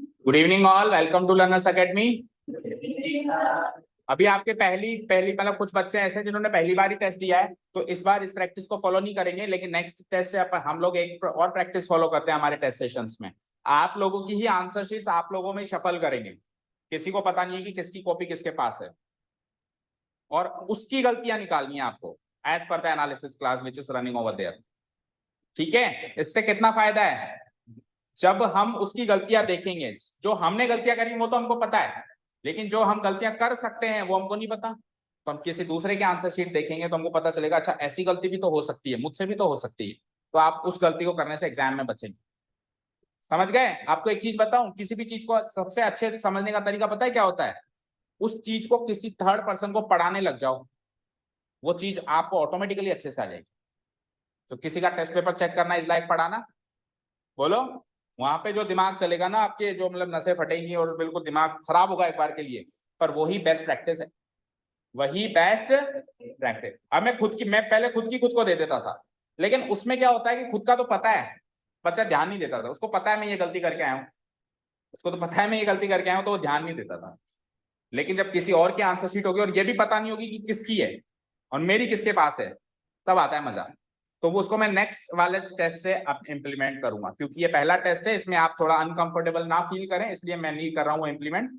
Good evening all, welcome to Learners Academy. अभी आपके पहली पहली मतलब कुछ बच्चे ऐसे हैं जिन्होंने पहली बार ही टेस्ट दिया है, तो इस बार इस प्रैक्टिस को फॉलो नहीं करेंगे, लेकिन नेक्स्ट टेस्ट से हम लोग एक और प्रैक्टिस फॉलो करते हैं हमारे टेस्ट सेशंस में। आप लोगों की ही आंसर शीट्स आप लोगों में शफल करेंगे, किसी को पता नहीं है कि किसकी कॉपी किसके पास है, और उसकी गलतियां निकालनी है आपको as per the analysis class which is running over there. ठीक है, इससे कितना फायदा है, जब हम उसकी गलतियां देखेंगे, जो हमने गलतियां करी वो तो हमको पता है, लेकिन जो हम गलतियां कर सकते हैं वो हमको नहीं पता। तो हम किसी दूसरे के आंसर शीट देखेंगे तो हमको पता चलेगा, अच्छा ऐसी गलती भी तो हो सकती है, मुझसे भी तो हो सकती है, तो आप उस गलती को करने से एग्जाम में बचेंगे। समझ गए? आपको एक चीज बताऊं, किसी भी चीज को सबसे अच्छे से समझने का तरीका पता है क्या होता है? उस चीज को किसी थर्ड पर्सन को पढ़ाने लग जाओ, वो चीज आपको ऑटोमेटिकली अच्छे से आ जाएगी। तो किसी का टेस्ट पेपर चेक करना इज लाइक पढ़ाना, बोलो। वहां पे जो दिमाग चलेगा ना आपके, जो मतलब नसें फटेंगी और बिल्कुल दिमाग खराब होगा एक बार के लिए, पर वही बेस्ट प्रैक्टिस है, वही बेस्ट प्रैक्टिस। अब मैं पहले खुद को दे देता था, लेकिन उसमें क्या होता है कि खुद का तो पता है, बच्चा ध्यान नहीं देता था, उसको पता है मैं ये गलती करके आया हूँ, उसको तो पता है मैं ये गलती करके आया हूँ, तो वो ध्यान नहीं देता था। लेकिन जब किसी और की आंसर शीट होगी और ये भी पता नहीं होगी कि किसकी है और मेरी किसके पास है, तब आता है मजा। तो वो उसको मैं नेक्स्ट वाले टेस्ट से अब इम्प्लीमेंट करूंगा, क्योंकि ये पहला टेस्ट है, इसमें आप थोड़ा अनकंफर्टेबल ना फील करें, इसलिए मैं नहीं कर रहा हूँ इम्प्लीमेंट।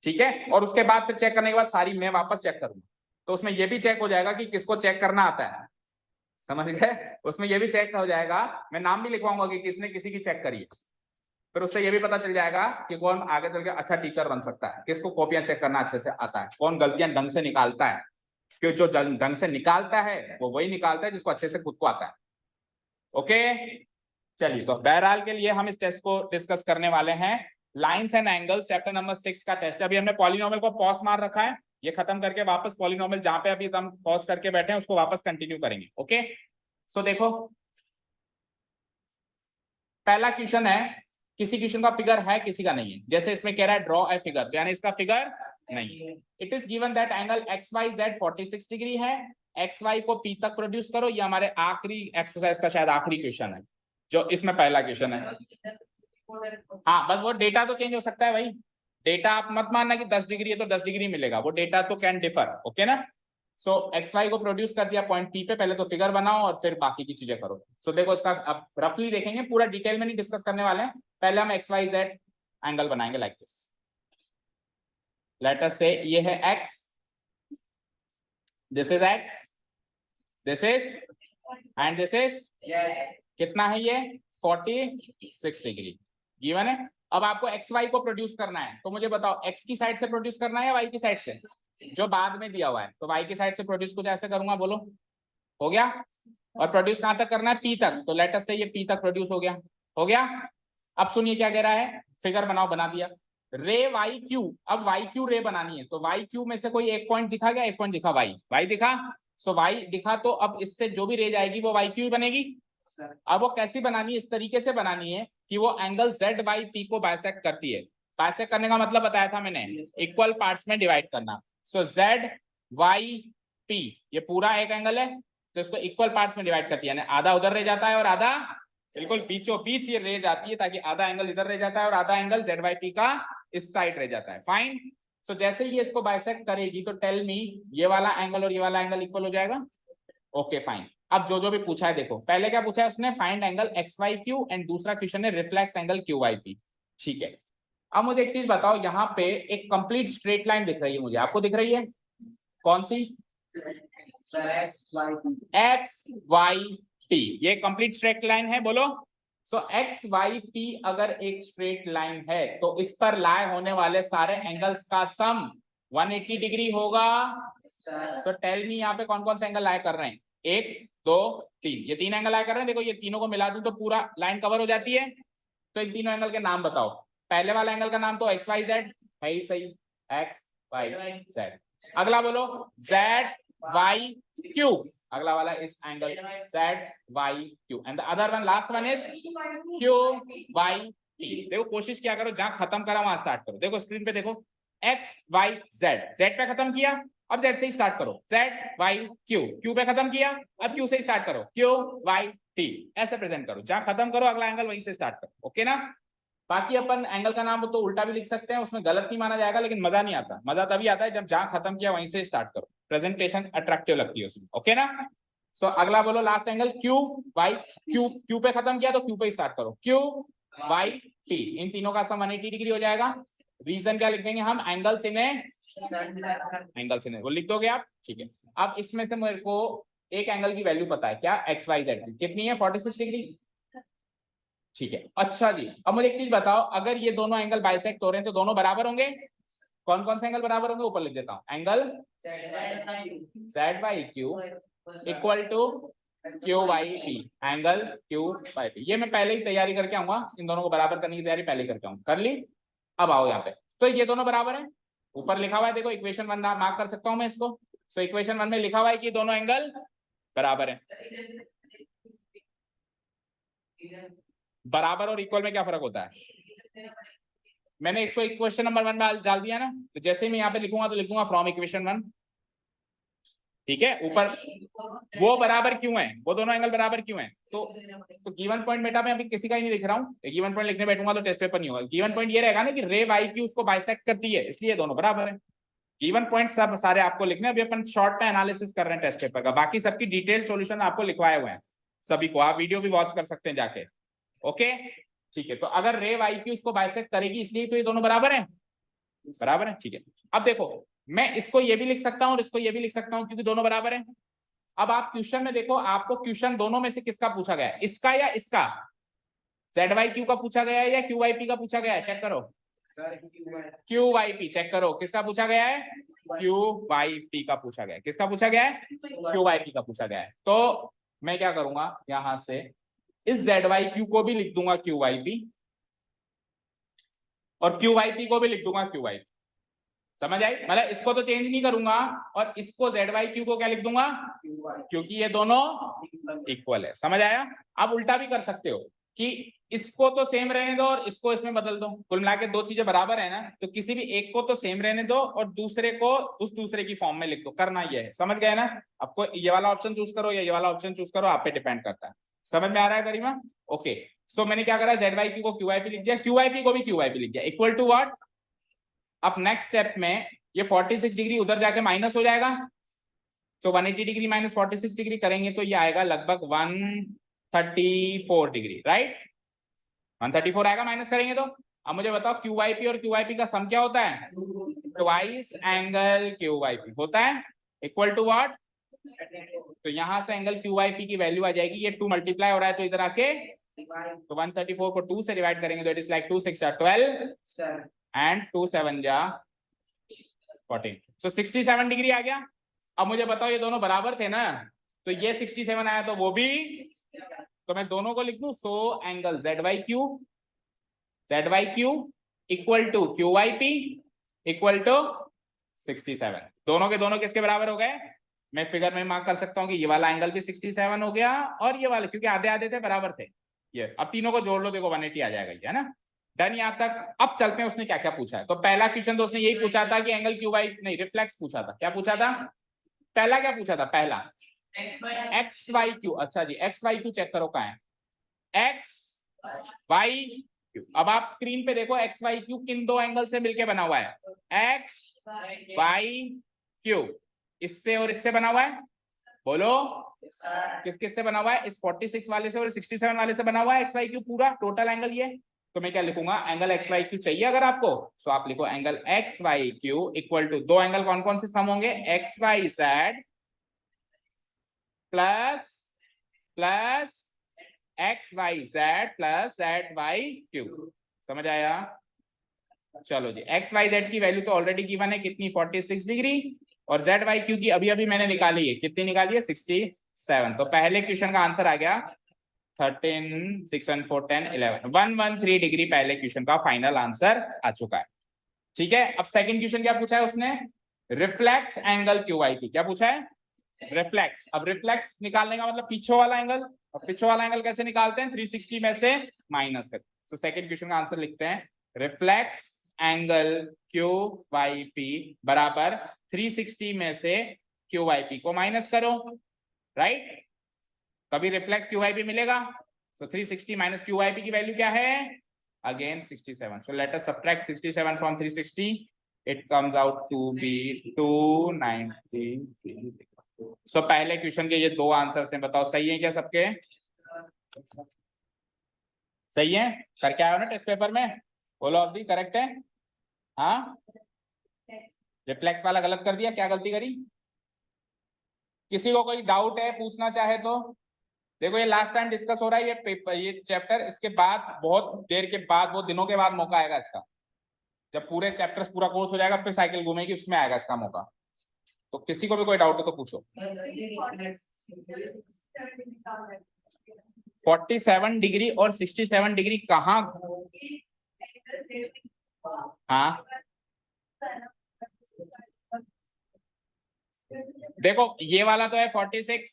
ठीक है, और उसके बाद फिर चेक करने के बाद सारी मैं वापस चेक करूंगा, तो उसमें ये भी चेक हो जाएगा कि किसको चेक करना आता है। समझ गए? उसमें ये भी चेक हो जाएगा, मैं नाम भी लिखवाऊंगा कि किसने किसी की चेक करी है, फिर उससे ये भी पता चल जाएगा कि कौन आगे चल के अच्छा टीचर बन सकता है, किसको कॉपियां चेक करना अच्छे से आता है, कौन गलतियां ढंग से निकालता है। क्योंकि जो ढंग से निकालता है वो वही निकालता है जिसको अच्छे से खुद को आता है। ओके, चलिए, तो बहरहाल के लिए हम इस टेस्ट को डिस्कस करने वाले हैं। Lines and angles chapter number 6 का टेस्ट। अभी हमने पॉलिनोमियल को पॉज मार रखा है, ये खत्म करके वापस पॉलिनोमियल जहां पे अभी हम पॉज करके बैठे हैं उसको वापस कंटिन्यू करेंगे। ओके, सो देखो, पहला क्वेश्चन है, किसी क्वेश्चन का फिगर है किसी का नहीं है। जैसे इसमें कह रहा है ड्रॉ ए फिगर, यानी इसका फिगर नहीं है। It is given that angle X Y Z 46 degree है, एक्स वाई को पी तक प्रोड्यूस करो। ये हमारे आखिरी एक्सरसाइज का शायद आखिरी क्वेश्चन है, जो इसमें पहला क्वेश्चन है। हाँ, बस वो डेटा तो चेंज हो सकता है भाई, डेटा आप मत मानना कि 10 डिग्री है तो 10 डिग्री मिलेगा, वो डेटा तो कैन डिफर। ओके ना? सो एक्स वाई को प्रोड्यूस कर दिया पॉइंट पी पे, पहले तो फिगर बनाओ और फिर बाकी की चीजें करो। सो देखो, इसका अब रफली देखेंगे, पूरा डिटेल में नहीं डिस्कस करने वाले हैं। पहले हम एक्स वाई जेड एंगल बनाएंगे लाइक दिस। लेट अस से ये है x, this is x, this is, and this is, कितना है ये? 46 डिग्री गिवन है। अब आपको एक्स वाई को प्रोड्यूस करना है, तो मुझे बताओ एक्स की साइड से प्रोड्यूस करना है या वाई की साइड से? जो बाद में दिया हुआ है, तो वाई की साइड से प्रोड्यूस कुछ ऐसे करूंगा, बोलो, हो गया? और प्रोड्यूस कहां तक करना है? पी तक, तो लेट अस से ये पी तक प्रोड्यूस हो गया, हो गया। अब सुनिए क्या कह रहा है, फिगर बनाओ, बना दिया। रे वाई क्यू, अब वाई क्यू रे बनानी है, तो वाई क्यू में से कोई एक पॉइंट दिखा गया, एक पॉइंट दिखा, वाई, वाई दिखा, सो वाई दिखा, तो अब इससे जो भी रे जाएगी वो वाई क्यू ही बनेगी। अब वो कैसी बनानी है? इस तरीके से बनानी है कि वो एंगल जेड बाई पी को बाइसेक्ट करती है। बाइसेक्ट करने का मतलब बताया था मैंने, इक्वल पार्ट्स में डिवाइड करना। सो जेड वाई पी ये पूरा एक एंगल है, तो इसको इक्वल पार्ट्स में डिवाइड करती है, यानी आधा उधर रह जाता है और आधा बिल्कुल बीचों बीच ये रह जाती है, ताकि आधा एंगल इधर रह जाता है और आधा एंगल जेड वाई पी का इस साइड रह जाता है। फाइन। सो जैसे ही ये इसको बाइसेक्ट करेगी तो टेल मी, ये वाला एंगल और ये वाला एंगल इक्वल हो जाएगा। Okay fine. अब जो भी पूछा है देखो, पहले क्या पूछा है उसने? Find angle X Y Q, and दूसरा क्वेश्चन है reflex angle Q Y P. ठीक है, अब मुझे एक चीज बताओ, यहाँ पे एक कंप्लीट स्ट्रेट लाइन दिख रही है मुझे, आपको दिख रही है? कौन सी? एक्स वाई टी, ये कंप्लीट स्ट्रेट लाइन है, बोलो। सो एक्स वाई पी अगर एक स्ट्रेट लाइन है, तो इस पर लाए होने वाले सारे एंगल्स का सम 180 डिग्री होगा। सो टेल मी, यहाँ पे कौन कौन से एंगल लाए कर रहे हैं? 1 2 3, ये 3 एंगल लाए कर रहे हैं। देखो, ये तीनों को मिला दूं तो पूरा लाइन कवर हो जाती है। तो इन तीनों एंगल के नाम बताओ। पहले वाला एंगल का नाम तो एक्स वाई जेड है ही सही, एक्स वाई जेड। अगला बोलो जेड वाई क्यू, अगला वाला इस angle Z Y Q, and the other one, last one is Q Y T. देखो, कोशिश क्या करो, जहां खत्म करा वहां स्टार्ट करो। देखो स्क्रीन पे देखो, एक्स वाई जेड, जेड पे खत्म किया, अब जेड से ही स्टार्ट करो। जेड वाई क्यू, क्यू पे खत्म किया, अब क्यू से ही स्टार्ट करो। क्यू वाई टी, ऐसे प्रेजेंट करो, जहां खत्म करो अगला एंगल वहीं से स्टार्ट करो। ओके ना? बाकी अपन एंगल का नाम तो उल्टा भी लिख सकते हैं, उसमें गलत नहीं माना जाएगा, लेकिन मजा नहीं आता। मजा तभी आता है जब जहां खत्म किया वहीं से स्टार्ट करो, प्रेजेंटेशन अट्रैक्टिव लगती है उसमें। ओके ना? सो अगला बोलो last angle Q Y. Q पे खत्म किया तो क्यू पे स्टार्ट करो, क्यू वाई टी, इन तीनों का सम 180 डिग्री हो जाएगा। रीजन क्या लिख देंगे हम? एंगल्स इन एंगल्स इन, वो लिख दोगे आप, ठीक है। अब इसमें से मेरे को एक एंगल की वैल्यू पता है, क्या? एक्स वाई जेड कितनी है? 46 डिग्री, ठीक है। अच्छा जी, अब मुझे एक चीज बताओ, अगर ये दोनों एंगल बाइसेक्ट हो रहे हैं तो दोनों बराबर होंगे? कौन कौन से एंगल बराबर होंगे? ऊपर लिख देता हूं, angle Z by Q equal to Q Y T, angle Q by T. ये मैं पहले ही तैयारी करके आऊंगा, इन दोनों को बराबर करने की तैयारी पहले करके आऊंगा। कर ली? अब आओ यहाँ पे, तो ये दोनों बराबर है, ऊपर लिखा हुआ है, देखो इक्वेशन 1 मार्क कर सकता हूं मैं इसको। सो इक्वेशन 1 में लिखा हुआ है कि दोनों एंगल बराबर है। बराबर और इक्वल में क्या फर्क होता है? मैंने इसको इक्वेशन नंबर 1 में डाल दिया ना, तो जैसे ही मैं यहाँ पे लिखूंगा तो लिखूंगा फ्रॉम इक्वेशन 1, ठीक है। ऊपर वो बराबर क्यों है, वो दोनों एंगल बराबर क्यों है? तो गिवन पॉइंट बेटा मैं अभी किसी का ही नहीं लिख रहा हूँ, गिवन पॉइंट लिखने बैठूंगा तो टेस्ट पेपर नहीं होगा। गिवन पॉइंट ये रहेगा ना कि रे वाई क्यू उसको बाइसेक्ट करती है, इसलिए दोनों बराबर है। गिवन पॉइंट सब सारे आपको लिखने, अभी अपन शॉर्ट में एनालिसिस कर रहे हैं टेस्ट पेपर का, बाकी सबकी डिटेल सॉल्यूशन आपको लिखवाए हुए हैं सभी को, आप वीडियो भी वॉच कर सकते हैं जाके। ओके ठीक है, तो अगर रे वाई क्यू उसको बाइसेक्ट करेगी, इसलिए तो ये दोनों बराबर है, बराबर है, ठीक है। अब देखो मैं इसको ये भी लिख सकता हूँ और इसको ये भी लिख सकता हूँ, क्योंकि दोनों बराबर है। अब आप क्वेश्चन में देखो, आपको क्वेश्चन दोनों में से किसका पूछा गया है, इसका या इसका? जेड वाई क्यू का पूछा गया है या क्यू वाई पी का पूछा गया है? चेक करो, क्यू वाई पी चेक करो, किसका पूछा गया है? क्यू वाई पी का पूछा गया है। किसका पूछा गया है? क्यू वाई पी का पूछा गया है। तो मैं क्या करूंगा, यहां से इस जेड वाई क्यू को भी लिख दूंगा क्यू वाई पी, और क्यू वाई पी को भी लिख दूंगा क्यू वाई पी। समझ आई? मतलब इसको तो चेंज नहीं करूंगा, और इसको जेड वाई क्यू को क्या लिख दूंगा? क्योंकि ये दोनों इक्वल है। समझ आया? आप उल्टा भी कर सकते हो कि इसको तो सेम रहने दो और इसको इसमें बदल दो, कुल मिला के दो चीजें बराबर है ना, तो किसी भी एक को तो सेम रहने दो और दूसरे को उस दूसरे की फॉर्म में लिख दो, करना ये है। समझ गए ना? आपको ये वाला ऑप्शन चूज करो या ये वाला ऑप्शन चूज करो, आप पे डिपेंड करता है। समझ में आ रहा है करीमा? ओके, सो मैंने क्या करा, जेड वाई पी को क्यू वाई पी लिख दिया, क्यू वाई पी को भी क्यू वाई पी लिख दिया, इक्वल टू व्हाट? अब नेक्स्ट स्टेप में ये 46 डिग्री उधर जाके माइनस हो जाएगा, तो 180 डिग्री माइनस 46 डिग्री करेंगे तो ये आएगा लगभग 134 डिग्री, राइट? 134 आएगा माइनस करेंगे तो। अब मुझे बताओ क्यू वाई पी और क्यू वाई पी का सम क्या होता है? Twice angle Q Y P होता है, इक्वल टू व्हाट? तो यहां से एंगल क्यू वाई पी की वैल्यू आ जाएगी, ये 2 मल्टीप्लाई हो रहा है तो इधर आके, तो 134 को 2 से डिवाइड करेंगे तो it is like 2 6 12 and 2 7 14, so 67 degree आ गया। अब मुझे बताओ ये दोनों बराबर थे ना, तो ये 67 आया तो वो भी, तो मैं दोनों को लिख दूं, so angle Z Y Q equal to Q Y P equal to 67। दोनों के दोनों किसके बराबर हो गए? मैं फिगर में मार्क कर सकता हूं कि ये वाला एंगल भी 67 हो गया और ये वाला, क्योंकि आधे आधे थे, बराबर थे ये। अब तीनों को जोड़ लो, देखो 180 आ जाएगा ये, है ना? डन यहां तक। अब चलते हैं उसने क्या क्या पूछा है। तो पहला क्वेश्चन तो उसने यही पूछा था कि एंगल क्यू वाई, नहीं रिफ्लेक्स पूछा था। क्या पूछा था? पहला क्या पूछा था? पहला एक्स वाई क्यू। अच्छा जी, एक्स वाई क्यू चेक करो कहां है, एक्स वाई क्यू। अब आप स्क्रीन पे देखो एक्स वाई क्यू किन दो एंगल से मिलके बना हुआ है, एक्स वाई क्यू इससे और इससे बना हुआ है। बोलो किस किस से बना हुआ है? इस 46 वाले से और 67 वाले से बना हुआ है एक्स वाई क्यू, पूरा टोटल एंगल ये। तो मैं क्या लिखूंगा, एंगल एक्स वाई क्यू चाहिए अगर आपको, तो आप लिखो angle X Y Q equal to, दो एंगल कौन कौन से सम होंगे, X Y Z plus plus X Y Z plus Z Y Q. समझ आया? चलो जी, एक्स वाई जेड की वैल्यू तो ऑलरेडी गिवन है, कितनी? 46 डिग्री, और जेड वाई क्यू की अभी अभी मैंने निकाली है, कितनी निकाली है? 67। तो पहले क्वेश्चन का आंसर आ गया 13 6 1 4 10 11 113 डिग्री, पहले क्वेश्चन का फाइनल आंसर आ चुका है। ठीक है, अब सेकंड क्वेश्चन क्या पूछा है उसने? Reflex angle Q Y P. क्या पूछा है? रिफ्लेक्स। अब रिफ्लेक्स निकालने का मतलब पीछे वाला एंगल, और पीछे वाला एंगल कैसे निकालते हैं? 360 में से माइनस कर। तो सेकंड क्वेश्चन का आंसर लिखते हैं, reflex angle Q Y P बराबर 360 में से क्यू वाई पी को माइनस करो, राइट? कभी रिफ्लेक्स क्यू वाई पी मिलेगा, तो 360 माइनस क्यू वाई पी की वैल्यू क्या है? again 67. So let us subtract 67 from 360. It comes out to be 293. So पहले क्वेश्चन के ये दो आंसर्स हैं, बताओ सही है क्या सबके? सही है? करके आए हो ना टेस्ट पेपर में? बोलो अभी करेक्ट है? हाँ, रिफ्लेक्स वाला गलत कर दिया, क्या गलती करी? किसी को कोई डाउट है, पूछना चाहे तो? देखो ये लास्ट टाइम डिस्कस हो रहा है ये पेपर, ये चैप्टर, इसके बाद बहुत देर के बाद, बहुत दिनों के बाद मौका आएगा इसका, जब पूरे चैप्टर्स पूरा कोर्स हो जाएगा फिर साइकिल घूमेगी, उसमें आएगा इसका मौका। तो किसी को भी कोई डाउट हो तो पूछो। 47 डिग्री और 67 डिग्री कहाँ? हाँ देखो ये वाला तो है 46,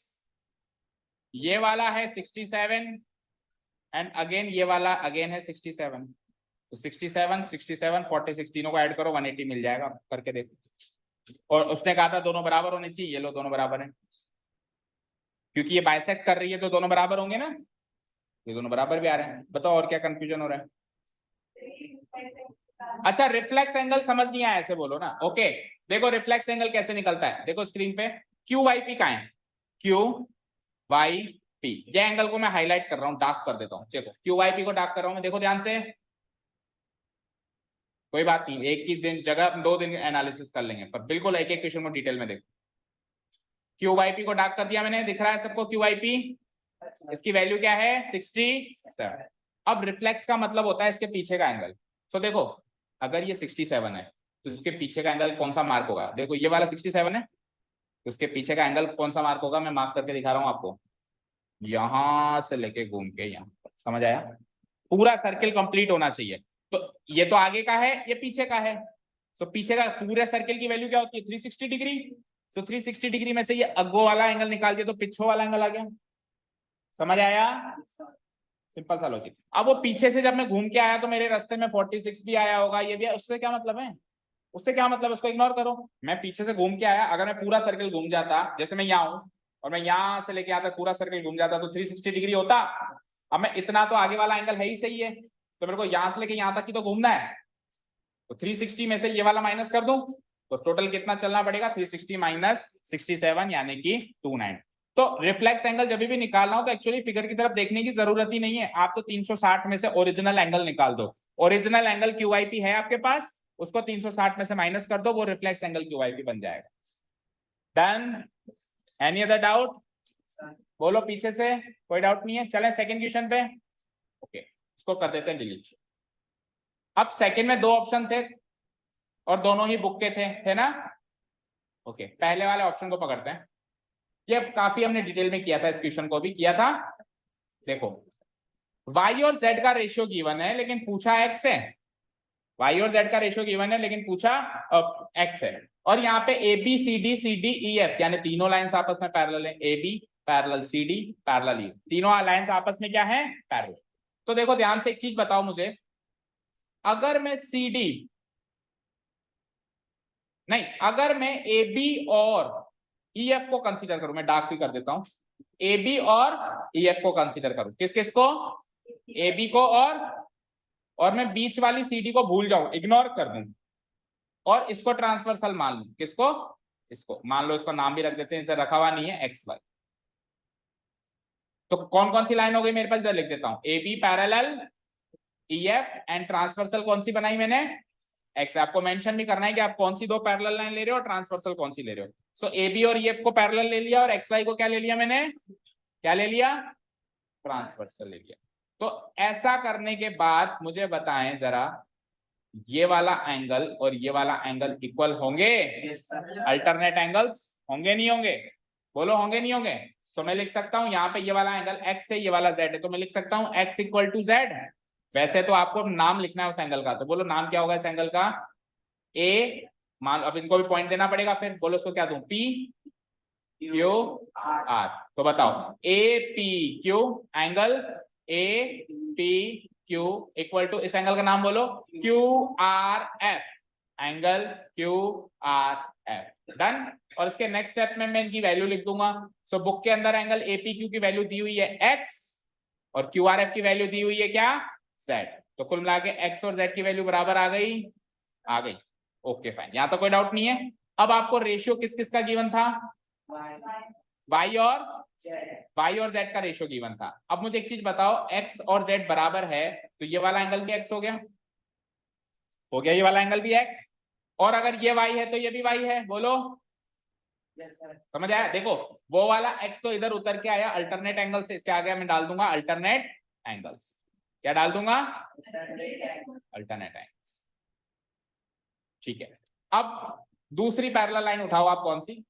ये वाला है 67 एंड अगेन ये वाला अगेन है 67। तो 67 67 46 तीनों को ऐड करो 180 मिल जाएगा, करके देखो। और उसने कहा था दोनों बराबर होने चाहिए, ये लो दोनों बराबर हैं, क्योंकि ये बाइसेक्ट कर रही है तो दोनों बराबर होंगे ना, ये दोनों बराबर भी आ रहे हैं। बताओ और क्या कंफ्यूजन हो रहा है? अच्छा रिफ्लेक्स एंगल समझ नहीं आया ऐसे बोलो ना। ओके देखो रिफ्लेक्स एंगल कैसे निकलता है, देखो स्क्रीन पे क्यू वाई पी कहाँ है? क्यू वाई पी, ये एंगल को मैं हाईलाइट कर रहा हूँ, डार्क कर देता हूँ। देखो क्यू वाई पी को डार्क कर रहा हूँ, देखो ध्यान से, कोई बात नहीं, एक ही दिन जगह 2 दिन एनालिसिस कर लेंगे, पर बिल्कुल एक एक क्वेश्चन को डिटेल में देखो। क्यू वाई पी को डार्क कर दिया मैंने, दिख रहा है सबको क्यू वाई पी? इसकी वैल्यू क्या है? 67। अब रिफ्लेक्स का मतलब होता है इसके पीछे का एंगल। सो देखो अगर ये 67 है तो इसके पीछे का एंगल कौन सा मार्क होगा? देखो ये वाला 67 है तो उसके पीछे का एंगल कौन सा मार्क होगा? मैं मार्क करके दिखा रहा हूं आपको, यहां से लेके घूम के यहां, समझ आया? पूरा सर्किल कंप्लीट होना चाहिए। तो ये तो आगे का है, ये पीछे का है, तो पीछे का पूरे सर्किल की वैल्यू क्या होती है? 360 डिग्री। तो 360 डिग्री में से ये अगो वाला एंगल निकाल दिया तो पिछो वाला एंगल आ गया, समझ आया? सिंपल सा लॉजिक। अब वो पीछे से जब मैं घूम के आया तो मेरे रास्ते में 46 भी आया होगा, ये भी, उससे क्या मतलब है? उससे क्या मतलब, उसको इग्नोर करो। मैं पीछे से घूम के आया, अगर मैं पूरा सर्किल घूम जाता, जैसे मैं यहाँ हूं और मैं यहां से लेके आता पूरा सर्किल घूम जाता तो 360 डिग्री होता। अब मैं इतना तो आगे वाला एंगल है ही सही है, तो मेरे को यहां से लेके यहां तक ही तो घूमना है, तो 360 में से ये वाला माइनस कर दूं तो टोटल कितना चलना पड़ेगा? 360 माइनस 67 यानी कि 29। तो रिफ्लेक्स एंगल जब भी निकालना हो तो एक्चुअली फिगर की तरफ देखने की जरूरत ही नहीं है, आप तो 360 में से ओरिजिनल एंगल निकाल दो। ओरिजिनल एंगल क्यूआईपी है आपके पास, उसको 360 में से माइनस कर दो, वो रिफ्लेक्स एंगल क्यूआईपी बन जाएगा। डन? Any other doubt? बोलो पीछे से, कोई डाउट नहीं है? चलें सेकंड क्वेश्चन पे। ओके इसको कर देते हैं डिलीट। अब सेकंड में 2 ऑप्शन थे और दोनों ही बुक के थे ना? ओके पहले वाले ऑप्शन को पकड़ते हैं, ये काफी हमने डिटेल में किया था, इस क्वेश्चन को भी किया था। देखो y और z का रेशियो गिवन है लेकिन पूछा x है, y और z का रेशियो गिवन है लेकिन पूछा x है, और यहाँ पे A B C D C D E F यानी तीनों लाइंस आपस में पैरेलल है, A B parallel C D parallel E, तीनों लाइंस आपस में क्या है? पैरेलल। तो देखो ध्यान से एक चीज बताओ मुझे, अगर मैं सी डी नहीं, अगर मैं ए बी और ई एफ को कंसीडर करूं, मैं डार्क भी कर देता हूं, ए बी और ई एफ को कंसीडर करूं, किस किस को? ए बी को और मैं बीच वाली सी डी को भूल जाऊं, इग्नोर कर दूं, और इसको ट्रांसवर्सल मान लूं, किसको? इसको मान लो, इसको नाम भी रख देते हैं, इसे रखा हुआ नहीं है एक्स वाई। तो कौन कौन सी लाइन हो गई मेरे पास? इधर लिख देता हूं, A B parallel E F and transversal कौन सी बनाई मैंने? एक्स। आपको मेंशन भी करना है कि आप कौन सी 2 पैरेलल लाइन ले रहे हो और ट्रांसवर्सल कौन सी ले रहे हो। सो ए बी और ई एफ को पैरेलल ले लिया और एक्स वाई को क्या ले लिया मैंने? क्या ले लिया? ट्रांसवर्सल ले लिया। तो ऐसा करने के बाद मुझे बताएं जरा, ये वाला एंगल और ये वाला एंगल इक्वल होंगे? अल्टरनेट एंगल्स होंगे नहीं होंगे? बोलो होंगे नहीं होंगे? तो मैं लिख सकता हूं यहाँ पे ये वाला एंगल x है, ये वाला z है, तो मैं लिख सकता हूं x इक्वल टू z। वैसे तो आपको नाम लिखना है उस एंगल का, तो बोलो नाम क्या होगा इस एंगल का? ए, मान अब इनको भी पॉइंट देना पड़ेगा, फिर बोलो उसको क्या दूं? P Q R। तो बताओ A P Q, angle A P Q equal to, इस एंगल का नाम बोलो Q R F, angle Q R F. Done? और इसके नेक्स्ट स्टेप में मैं इनकी वैल्यू लिख दूंगा। सो बुक के अंदर एंगल एपीक्यू की वैल्यू दी हुई है x और क्यू आर एफ की वैल्यू दी हुई है क्या? z। तो कुल मिला के x और z की वैल्यू बराबर आ गई, ओके फाइन, यहाँ तो कोई डाउट नहीं है। अब आपको रेशियो किस किस का गिवन था, y और z का रेशियो गिवन था। अब मुझे एक चीज बताओ, x और z बराबर है तो ये वाला एंगल भी x हो गया, ये वाला एंगल भी x, और अगर ये y है तो ये भी y है, बोलो समझ आया। देखो वो वाला x तो इधर उतर के आया, अल्टरनेट एंगल से इसके आगे मैं डाल दूंगा अल्टरनेट एंगल्स, क्या डाल दूंगा, अल्टरनेट एंगल्स, ठीक है। अब दूसरी पैरेलल लाइन उठाओ आप, कौन सी,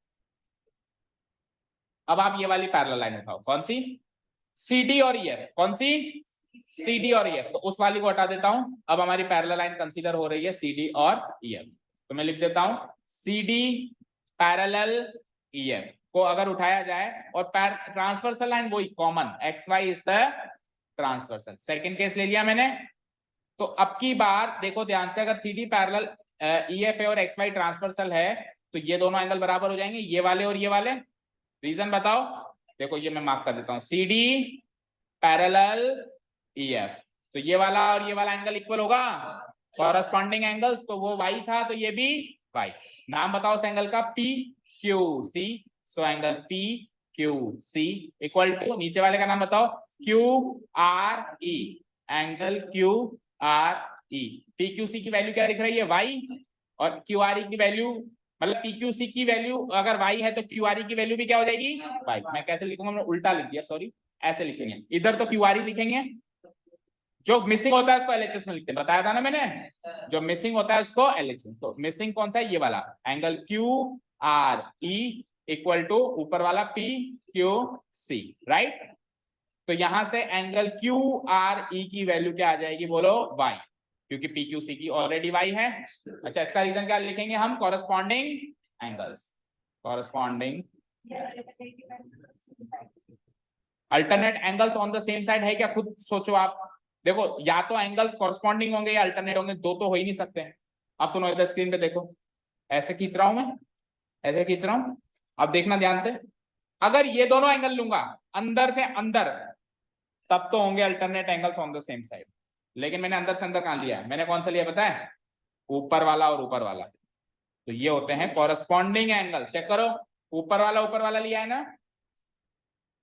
अब आप ये वाली पैरेलल लाइन उठाओ, कौन सी, CD और EF, कौन सी, CD और EF, तो उस वाली को हटा देता हूं। अब हमारी पैरेलल लाइन कंसीडर हो रही है CD और EF, तो मैं लिख देता हूं CD पैरेलल EF को अगर उठाया जाए, और ट्रांसवर्सल लाइन वही common, XY is the transversal, second case ले लिया मैंने। तो अब की बार देखो ध्यान से, अगर CD पैरेलल EF है और XY ट्रांसवर्सल है तो ये दोनों एंगल बराबर हो जाएंगे, ये वाले और ये वाले। रीजन बताओ, देखो ये मैं मार्क कर देता हूं, CD पैरेलल EF, तो ये वाला और ये वाला एंगल इक्वल होगा, कॉरस्पॉन्डिंग एंगल्स, तो वो y था तो ये भी y। नाम बताओ उस एंगल का, PQC, so angle PQC equal to, नीचे वाले का नाम बताओ, QRE, एंगल QRE। PQC की वैल्यू क्या दिख रही है, y, और QRE की वैल्यू, मतलब PQC की वैल्यू अगर y है तो QRE की वैल्यू भी क्या हो जाएगी, y। मैं कैसे लिखूंगा, मैंने उल्टा लिख दिया, सॉरी, ऐसे लिखेंगे, इधर तो QRE लिखेंगे, जो मिसिंग होता है उसको LHS में लिखते हैं, बताया था ना मैंने, जो मिसिंग होता है उसको LHS, तो मिसिंग कौन सा है, ये वाला एंगल QRE इक्वल टू ऊपर वाला PQC, राइट। तो यहां से एंगल QRE की वैल्यू क्या आ जाएगी, बोलो y, क्योंकि PQC की ऑलरेडी y है। अच्छा, इसका रीजन क्या लिखेंगे हम, corresponding angles, corresponding alternate angles on the same side है क्या, खुद सोचो आप। देखो या तो एंगल्स कॉरस्पॉन्डिंग होंगे या अल्टरनेट होंगे, दो तो हो ही नहीं सकते हैं। अब सुनो, इधर स्क्रीन पे देखो, ऐसे खींच रहा हूं मैं, ऐसे खींच रहा हूं, अब देखना ध्यान से, अगर ये दोनों एंगल लूंगा अंदर से अंदर, तब तो होंगे alternate angles on the same side, लेकिन मैंने अंदर से अंदर कहां लिया है, मैंने कौन सा लिया पता है, ऊपर वाला और ऊपर वाला, तो ये होते हैं कॉरस्पॉन्डिंग एंगल। चेक करो, ऊपर वाला लिया है ना,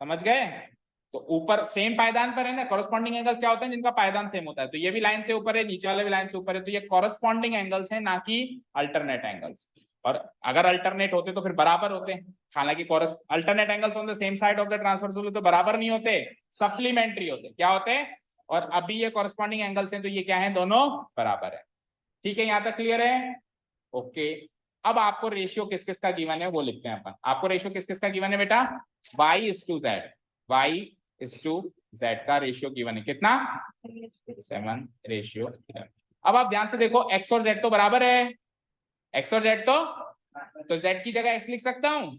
समझ गए, तो ऊपर सेम पायदान पर है ना, कॉरस्पॉन्डिंग एंगल्स क्या होते हैं, जिनका पायदान सेम होता है, तो ये भी लाइन से ऊपर है, नीचे वाले भी लाइन से ऊपर है, तो ये कॉरस्पॉन्डिंग एंगल्स हैं, ना कि अल्टरनेट एंगल्स। और अगर अल्टरनेट होते तो फिर बराबर होते, हालांकि alternate angles on the same side of the transversal तो बराबर नहीं होते, सप्लीमेंट्री होते, क्या होते, और अभी ये कॉरस्पॉन्डिंग एंगल्स हैं तो ये क्या है, दोनों बराबर है। ठीक है, यहां तक क्लियर है, ओके। अब आपको रेशियो किस किस का गिवन है वो लिखते हैं अपन, आपको रेशियो किस किस का गिवन है बेटा, y/z का रेशियो गिवन है, कितना, 7:। अब आप ध्यान से देखो, x और z तो बराबर है, x और z तो z की जगह x लिख सकता हूं,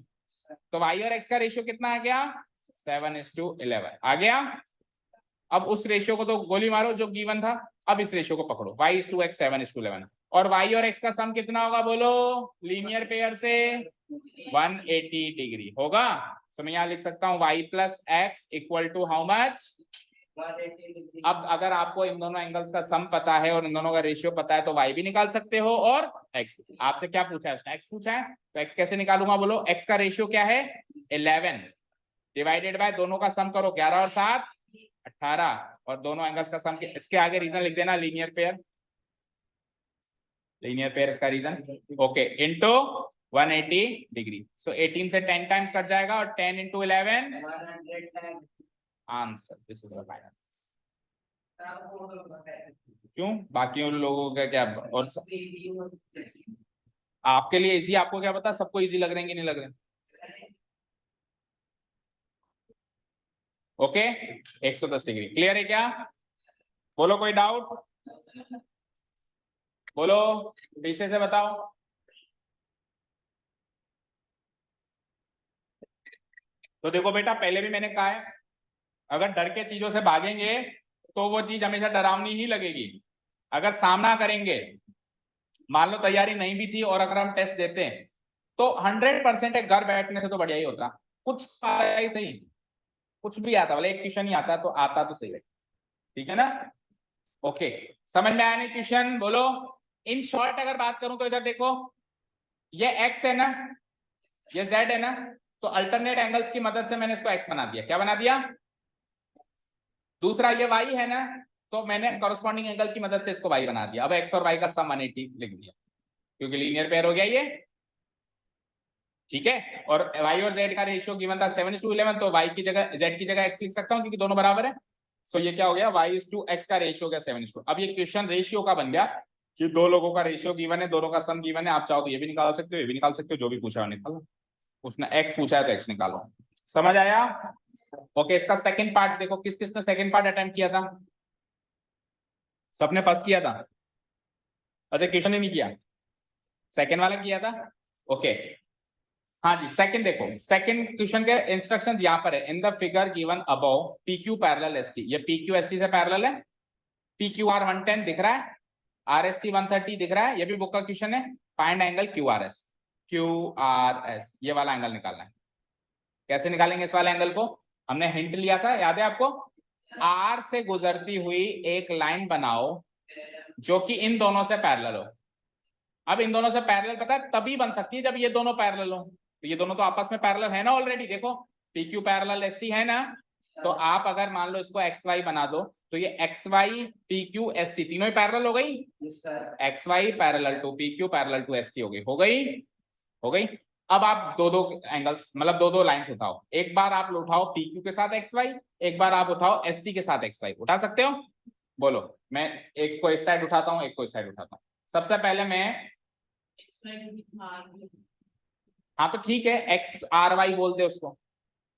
तो y और x का रेशियो कितना आ गया, 7:11 आ गया। अब उस रेशियो को तो गोली मारो जो गिवन था, अब इस रेशियो को पकड़ो, y/x 7:11, और y और x का सम कितना होगा, बोलो, लीनियर पेयर से 180 डिग्री होगा। तो मैं यहां लिख सकता हूं y + x equal to how much, 180। अब अगर आपको इन दोनों एंगल्स का सम पता है और इन दोनों का रेशियो पता है तो y भी निकाल सकते हो, और x, आपसे क्या पूछा है उसने, x पूछा है, तो x कैसे निकालूंगा, बोलो, x का रेशियो क्या है, 11 डिवाइडेड बाय दोनों का सम करो, 11 और 7 18, और दोनों एंगल्स का सम, इसके आगे रीजन लिख देना, लीनियर पेयर इसका रीजन, ओके, इनटू 180 डिग्री, सो 18 से 10 टाइम्स कट जाएगा, और 10 × 11 answer, this is the final. क्यों, बाकी लोगों का क्या, और आपके लिए इजी, आपको क्या पता सबको इजी लग रहे हैं कि नहीं लग रहे, ओके, 110 डिग्री क्लियर है क्या, बोलो कोई डाउट, बोलो पीछे से बताओ। तो देखो बेटा, पहले भी मैंने कहा है, अगर डर के चीजों से भागेंगे तो वो चीज हमेशा डरावनी ही लगेगी, अगर सामना करेंगे, मान लो तैयारी नहीं भी थी और अगर हम टेस्ट देते हैं तो 100% घर बैठने से तो बढ़िया ही होता, कुछ आया ही सही, कुछ भी आता, बोले एक ट्यूशन ही आता तो आता तो सही है, ठीक है ना, ओके, समझ में आया नहीं क्वेश्चन? बोलो। इन शॉर्ट अगर बात करूं तो इधर देखो, ये x है ना, ये z है ना, तो अल्टरनेट एंगल्स की मदद से मैंने इसको x बना दिया। क्या बना दिया? दूसरा ये y है ना, तो मैंने कॉरेस्पॉन्डिंग एंगल की मदद से इसको y बना दिया। अब x और y का सम 180 लिख दिया, क्योंकि लीनियर पेयर हो गया ये। ठीक है, और y और z का रेशियो गिवन था 7:11, तो y की जगह z की जगह x लिख सकता हूं, क्योंकि दोनों बराबर है। सो ये क्या हो गया, y/x का रेशियो हो गया 7:2। अब ये क्वेश्चन रेशियो का बन गया कि दो लोगों का रेशियो गिवन है, दोनों का सम गिवन है। आप चाहो तो ये भी निकाल सकते हो, ये भी निकाल सकते हो, जो भी पूछा है निकालो। उसने x पूछा है तो x निकालो। समझ आया? ओके, इसका सेकंड पार्ट देखो, किस किसने सेकंड पार्ट अटेम्प्ट किया था? सबने फर्स्ट किया था? अच्छा, क्वेश्चन ही नहीं किया, सेकंड वाला किया था। ओके, हाँ जी, सेकंड देखो, सेकंड क्वेश्चन के इंस्ट्रक्शंस यहाँ पर है। In the figure given above PQ parallel ST, ये PQ ST से पैरेलल है। PQR 110 दिख रहा है, RST 130 दिख रहा है, ये भी बुक का क्वेश्चन है। फाइंड एंगल QRS, ये वाला एंगल निकालना है। कैसे निकालेंगे इस वाले एंगल को? हमने हिंट लिया था, याद है आपको? R से गुजरती हुई एक लाइन बनाओ जो कि इन दोनों से पैरेलल हो। अब इन दोनों से पैरेलल पता है तभी बन सकती है जब ये दोनों पैरेलल हो। तो ये दोनों तो आपस में पैरेलल है ना ऑलरेडी, देखो PQ पैरेलल ST है ना। तो आप अगर मान लो इसको XY बना दो, तो ये XY PQ ST तीनों ही पैरेलल हो गई। XY parallel to PQ parallel to ST हो गई, हो गई, हो गई। अब आप दो दो एंगल्स, मतलब दो दो लाइंस उठाओ। एक बार आप उठाओ PQ के साथ XY, एक बार आप उठाओ ST के साथ XY। उठा सकते हो? बोलो। मैं एक को इस साइड उठाता हूँ, एक को इस साइड उठाता हूँ। सबसे पहले मैं, हाँ तो ठीक है, XRY बोलते हैं उसको।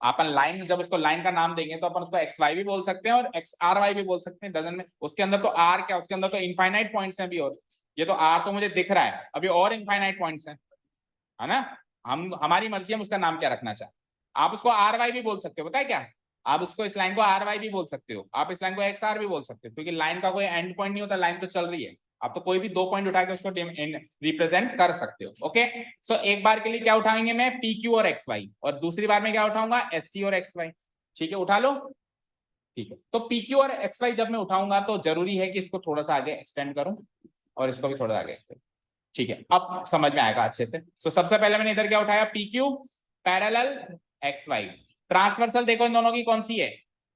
अपन लाइन, जब उसको लाइन का नाम देंगे तो अपन उसको XY भी बोल सकते हैं और XRY भी बोल सकते हैं, डजन में। उसके अंदर तो R क्या, उसके अंदर तो इनफाइनाइट पॉइंट्स हैं भी, और ये तो R तो मुझे दिख रहा है अभी, और इनफाइनाइट पॉइंट्स हैं, है ना। हमारी मर्जी हम उसका नाम क्या रखना चाहें। आप उसको RY भी बोल सकते हो, पता है क्या? आप उसको, इस लाइन को RY भी बोल सकते हो, आप इस लाइन को XR भी बोल सकते हो, क्योंकि लाइन का कोई एंड पॉइंट नहीं होता, लाइन तो चल रही है। आप तो कोई भी दो पॉइंट उठा के उसको रिप्रेजेंट कर सकते हो। ओके, सो एक बार के लिए क्या उठाएंगे, मैं PQ और XY, और दूसरी बार में क्या उठाऊंगा, ST और XY। ठीक है, उठा लो। ठीक है, तो PQ और XY जब मैं उठाऊंगा तो जरूरी है कि इसको थोड़ा सा आगे एक्सटेंड करूं, और इसको भी थोड़ा आगे। ठीक है, अब समझ में आएगा अच्छे से। तो सबसे पहले मैंने इधर क्या उठाया, PQ पैरेलल XY। ट्रांसवर्सल देखो इन दोनों की कौन सी है,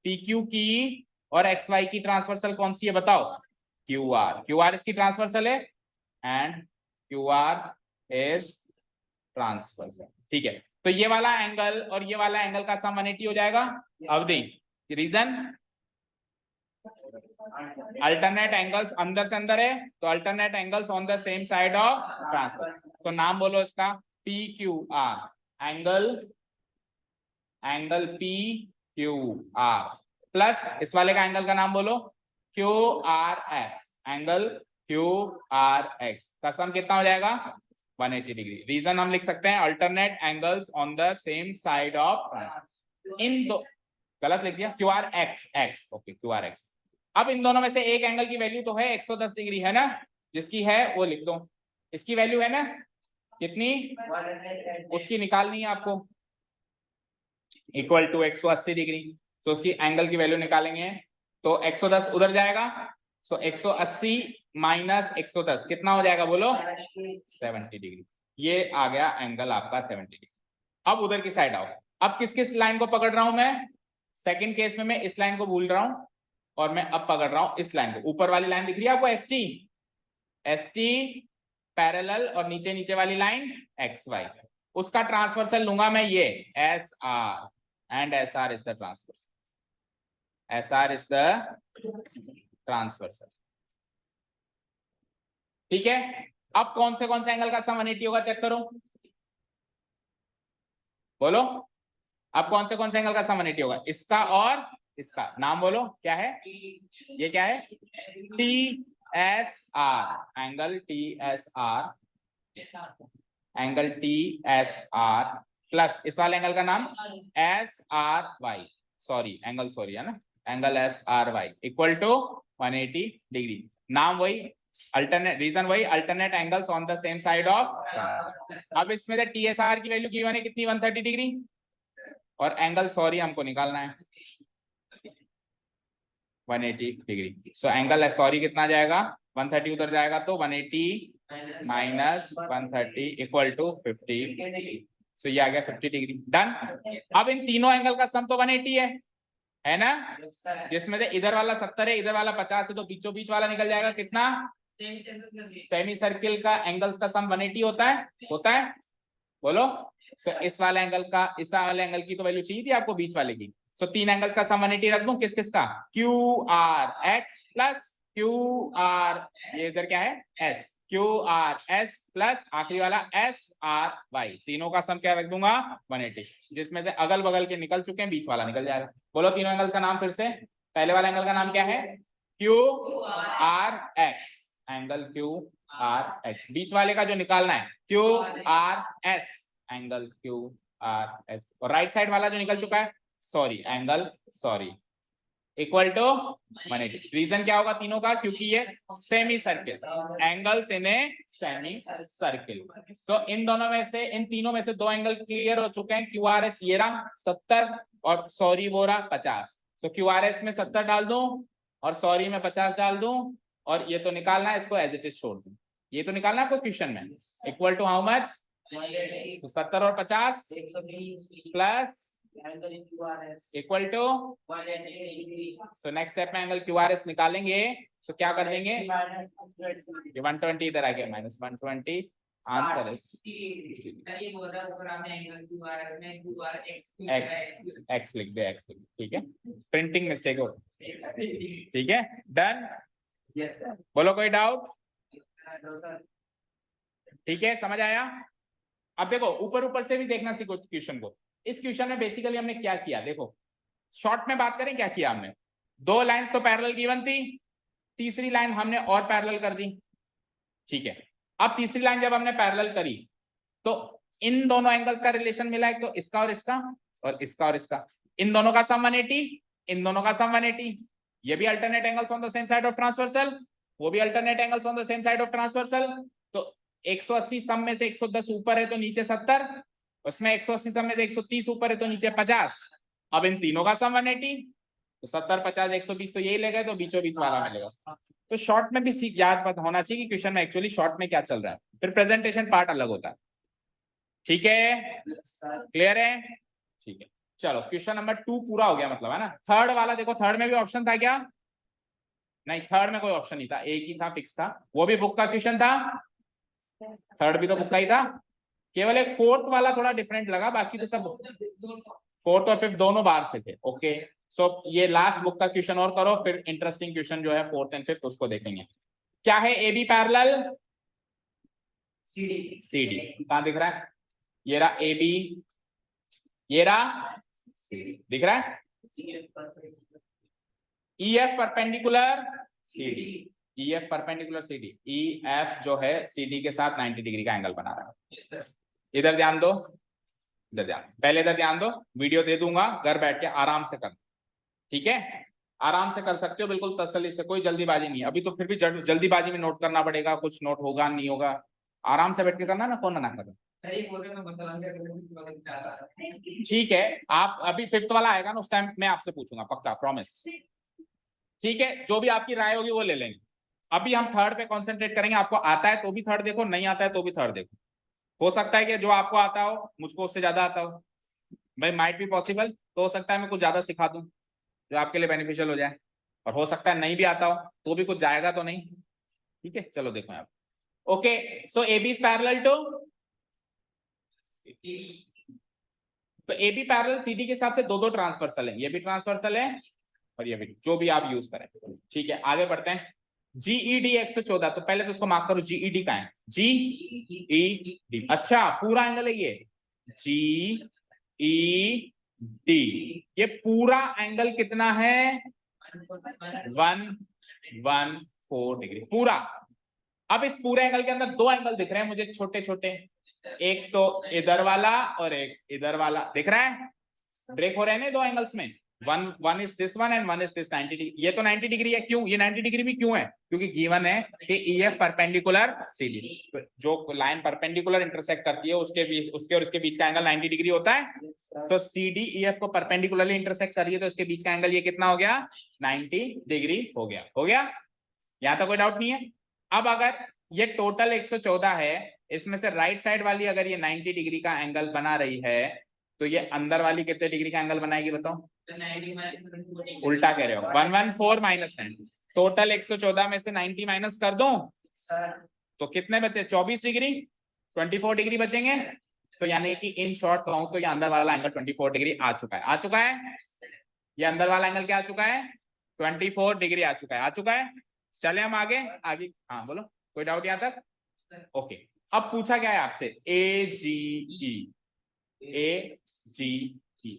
PQ की और XY की ट्रांसवर्सल कौन सी है बताओ? QR इसकी ट्रांसवर्सल है, एंड QR इज ट्रांसवर्सल। ठीक है, तो ये वाला एंगल और ये वाला एंगल का सम 180 हो जाएगा। अवधि, रीजन अल्टरनेट एंगल्स अंदर से अंदर है, तो alternate angles on the same side of transfer. तो नाम बोलो इसका PQR, एंगल PQR, प्लस इस वाले का एंगल का नाम बोलो QRX, एंगल QRX का सम कितना हो जाएगा, 180 डिग्री। रीजन हम लिख सकते हैं alternate angles on the same side of transfer. इन दो, गलत लिख दिया, QRX, ओके QRX। अब इन दोनों में से एक एंगल की वैल्यू तो है 110 डिग्री, है ना, जिसकी है वो लिख दो। इसकी वैल्यू है ना कितनी, उसकी निकालनी है आपको, इक्वल टू 180 डिग्री। तो उसकी एंगल की वैल्यू निकालेंगे तो 110 उधर जाएगा, सो 180 माइनस 110 कितना हो जाएगा बोलो, 70 डिग्री। ये आ गया एंगल आपका 70 डिग्री। अब उधर की साइड आओ, अब किस किस लाइन को पकड़ रहा हूं मैं, सेकंड केस में मैं इस लाइन को भूल रहा हूं, और मैं अब पकड़ रहा हूं इस लाइन को। ऊपर वाली लाइन दिख रही है आपको ST पैरेलल, और नीचे नीचे वाली लाइन XY, उसका ट्रांसवर्सल लूंगा मैं ये SR, and SR is the transversal, SR is the transversal. ठीक है, अब कौन से एंगल का सम 180 होगा चेक करो, बोलो। अब कौन से एंगल का सम 180 होगा, इसका और इसका, नाम बोलो क्या है, ये क्या है, TSR, angle TSR, angle TSR, plus इस वाले एंगल का नाम SRY, सॉरी एंगल, सॉरी है ना, angle SRY equal to 180 degree. नाम वही, अल्टरनेट, रीजन वही, alternate angles on the same side of. अब इसमें से TSR की वैल्यू गिवन है कितनी, 130 डिग्री, और एंगल सॉरी हमको निकालना है 180 डिग्री। सो एंगल सॉरी कितना जाएगा 130 उधर जाएगा तो 180 माइनस 130 इक्वल टू 50। सो ये आ गया 50 डिग्री। डन। अब इन तीनों एंगल का सम तो 180 है ना, जिसमें से इधर वाला 70 है, इधर वाला 50 है, तो बीचों बीच वाला निकल जाएगा कितना, सेमी सर्किल का एंगल्स का सम 180 होता है बोलो। तो इस वाले एंगल का, इस वाले एंगल की तो वैल्यू चाहिए थी आपको बीच वाले की। सो तीन एंगल्स का सम 180 रख दूं, किस किस का, Q R x plus Q R, ये इधर क्या है S, Q R S plus आखिरी वाला एस आर वाई, तीनों का सम क्या रख दूंगा 180, जिसमें से अगल बगल के निकल चुके हैं, बीच वाला निकल जाएगा। बोलो तीनों एंगल्स का नाम फिर से। पहले वाला एंगल का नाम क्या है, Q R X, angle Q R X. बीच वाले का जो निकालना है Q R S, angle Q R S. और राइट साइड वाला जो निकल चुका है sorry angle sorry equal to 180। Reason क्या होगा तीनों का, क्योंकि ये semicircle, angles in a semicircle. So इन दोनों में से, इन तीनों में से दो एंगल क्लियर हो चुके हैं, क्यू आर एस ये रहा 70 और सॉरी वो रहा 50। सो क्यू आर एस में 70 डाल दूं और सॉरी में 50 डाल दूं, और ये तो निकालना है, इसको एज इट इज छोड़ दूं। ये तो निकालना है आपको क्वेश्चन में, इक्वल टू हाउ मच, 70 और 50 plus equal to. So next step में एंगल क्यू आर एस निकालेंगे, तो क्या कर देंगे, ये 120 इधर आ गया माइनस 120, आंसर इज एक्स लिख दे, एक्स लिख, ठीक है, प्रिंटिंग मिस्टेक हो, ठीक है, डन। बोलो कोई डाउट, ठीक है, समझ आया। अब देखो ऊपर ऊपर से भी देखना सीखो क्वेश्चन को। इस क्वेश्चन में बेसिकली हमने क्या किया, देखो शॉर्ट में बात करें क्या किया हमने, दो लाइंस तो पैरेलल गिवन थी, तीसरी लाइन हमने और पैरेलल कर दी, ठीक है। अब तीसरी लाइन जब हमने पैरेलल करी तो इन दोनों एंगल्स का रिलेशन मिला, एक तो इसका और इसका, और इसका और इसका, इन दोनों का सम 180, इन दोनों का सम 180, ये भी alternate angles on the same side of transversal, वो भी alternate angles on the same side of transversal. तो 180 सम में से 110 ऊपर है तो नीचे 70, उसमें 180 सम में से 130 ऊपर है तो नीचे 50। अब इन तीनों का सम 180, तो 70 50 120 तो यही ले गए, तो बीचों बीच वाला मिलेगा। तो शॉर्ट में भी सीख याद होना चाहिए कि क्वेश्चन में एक्चुअली शॉर्ट में क्या चल रहा है, फिर प्रेजेंटेशन पार्ट अलग होता है, ठीक है, क्लियर है, ठीक है। चलो क्वेश्चन नंबर 2 पूरा हो गया मतलब, है ना। थर्ड वाला देखो, थर्ड में भी ऑप्शन था क्या, नहीं थर्ड में कोई ऑप्शन नहीं था, एक ही था, फिक्स था, वो भी बुक का क्वेश्चन था, थर्ड भी तो बुक का ही था, केवल एक फोर्थ वाला थोड़ा डिफरेंट लगा, बाकी तो सब फोर्थ और फिफ्थ दोनों बाहर से थे। ओके सो ये लास्ट बुक का क्वेश्चन और करो, फिर इंटरेस्टिंग क्वेश्चन जो है फोर्थ एंड फिफ्थ उसको देखेंगे। क्या है ए बी पैरेलल, CD कहां दिख रहा है, ये रहा ए बी, ये रहा CD, दिख रहा है, EF perpendicular CD, EF perpendicular CD, EF जो है CD के साथ 90 डिग्री का एंगल बना रहा है। इधर ध्यान दो, इधर ध्यान, पहले इधर ध्यान दो, वीडियो दे दूंगा, घर बैठ के आराम से कर, ठीक है, आराम से कर सकते हो, बिल्कुल तसल्ली से, कोई जल्दीबाजी नहीं। अभी तो फिर भी जल्दीबाजी में नोट करना पड़ेगा, कुछ नोट होगा नहीं होगा, आराम से बैठ के करना ना, फोन ना करो, ठीक है। आप अभी फिफ्थ वाला आएगा ना, उस टाइम मैं आपसे पूछूंगा पक्का, प्रॉमिस, ठीक है, जो भी आपकी राय होगी वो ले लेंगे। अभी हम थर्ड पे कॉन्सेंट्रेट करेंगे, आपको आता है तो भी थर्ड देखो, नहीं आता है तो भी थर्ड देखो, हो सकता है कि जो आपको आता हो मुझको उससे ज्यादा आता हो, भाई माइट बी पॉसिबल, तो हो सकता है मैं कुछ ज्यादा सिखा दूं जो आपके लिए बेनिफिशियल हो जाए, और हो सकता है नहीं भी आता हो तो भी कुछ जाएगा तो नहीं, ठीक है। चलो देखो आप, okay so A B is parallel to, तो A B parallel C D के हिसाब से दो दो ट्रांसवर्सल है, ये भी ट्रांसवर्सल है और ये भी, जो भी आप यूज करें, ठीक है। आगे बढ़ते हैं, GED 114, तो पहले तो उसको मार्क करो, GED का है, GED, अच्छा पूरा एंगल है ये, GED, ये पूरा एंगल कितना है 114 डिग्री पूरा। अब इस पूरे एंगल के अंदर दो एंगल दिख रहे हैं मुझे छोटे छोटे, एक तो इधर वाला और एक इधर वाला, दिख रहा है, ब्रेक हो रहे हैं ना दो एंगल्स में, one is this one and one is this 90 degree. ये तो 90 डिग्री है, क्यों ये 90 डिग्री भी क्यों है? क्योंकि गिवन है कि EF परपेंडिकुलर CD, जो लाइन परपेंडिकुलर इंटरसेक्ट करती है उसके बीच, उसके और इसके बीच का एंगल 90 डिग्री होता है। सो CD EF को परपेंडिकुलरली इंटरसेक्ट कर रही है, तो इसके बीच का एंगल ये कितना हो गया? 90 डिग्री हो गया। हो गया, यहाँ तक कोई डाउट नहीं है। अब अगर ये टोटल 114 है, इसमें से राइट साइड वाली अगर ये 90 डिग्री का एंगल बना रही है, तो ये अंदर वाली कितने डिग्री का एंगल बनाएगी बताओ? उल्टा कह रहे हो, 114 माइनस 90। टोटल 114 में से 90 माइनस कर दो तो कितने बचे? 24 डिग्री, 24 डिग्री बचेंगे। तो यानी कि इन शॉर्ट कहूं तो ये अंदर वाला एंगल 24 डिग्री आ चुका है। आ चुका है, ये अंदर वाला एंगल क्या आ चुका है? 24 डिग्री आ चुका है। आ चुका है। चले हम आगे। आगे हाँ बोलो, कोई डाउट यहाँ तक? ओके, अब पूछा क्या है आपसे? AGE।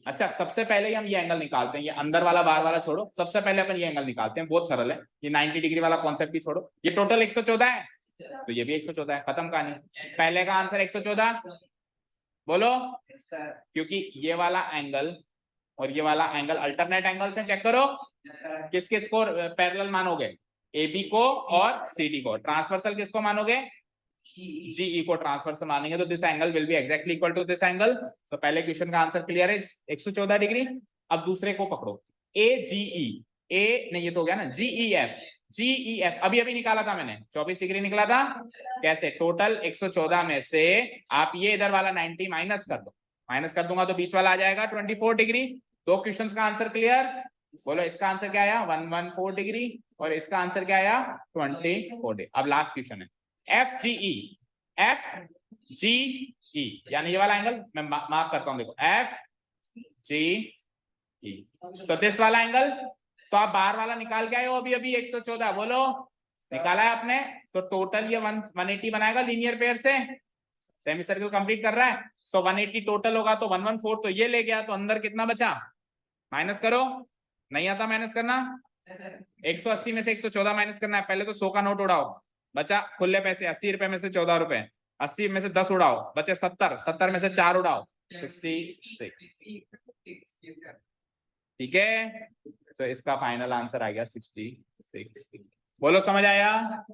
अच्छा, सबसे पहले हम ये एंगल निकालते हैं, ये अंदर वाला बाहर वाला छोड़ो, सबसे पहले अपन ये एंगल निकालते हैं, बहुत सरल है। ये 90 डिग्री वाला कॉन्सेप्ट भी छोड़ो, ये टोटल 114 है, तो ये भी 114 है, खत्म कहानी। पहले का आंसर 114 बोलो, क्योंकि ये वाला एंगल और ये वाला एंगल अल्टरनेट एंगल से, चेक करो किस किस को पैरेलल मानोगे? AB को और CD को। ट्रांसवर्सल किसको मानोगे? GE को ट्रांसवर्सल मानेंगे, तो this angle will be exactly equal to this angle. तो पहले क्वेश्चन का आंसर क्लियर है, 114 डिग्री। अब दूसरे को पकड़ो, AGE। ए नहीं, ये तो हो गया ना। GEF अभी अभी निकाला था मैंने, 24 डिग्री निकला था। कैसे? टोटल 114 में से आप ये इधर वाला 90 माइनस कर दो, माइनस कर दूंगा तो बीच वाला आ जाएगा 24 डिग्री। दो क्वेश्चंस का आंसर क्लियर। बोलो इसका आंसर क्या आया? 114 डिग्री, और इसका आंसर क्या आया? 24 डिग्री। अब लास्ट क्वेश्चन है FGE। यानी ये वाला एंगल मैं मार्क करता हूं, देखो FGE। सो दिस वाला एंगल, तो आप बाहर वाला निकाल के आए हो अभी अभी 114, बोलो निकाला है आपने। तो टोटल ये 180 बनाएगा लीनियर पेयर से, सेमी सर्कल कंप्लीट कर रहा है। सो 180 टोटल होगा, तो 114 तो ये ले गया, तो अंदर कितना बचा? माइनस करो, नहीं आता माइनस करना। 180 में से 114 माइनस करना है। पहले तो 100 का नोट उड़ाओ, बचा खुले पैसे 80 रुपए में से 14 रुपए, 80 में से 10 उड़ाओ, बचे 70, 70 में से 4 उड़ाओ, 66। ठीक है, तो इसका फाइनल आंसर आ गया 66। बोलो समझ आया?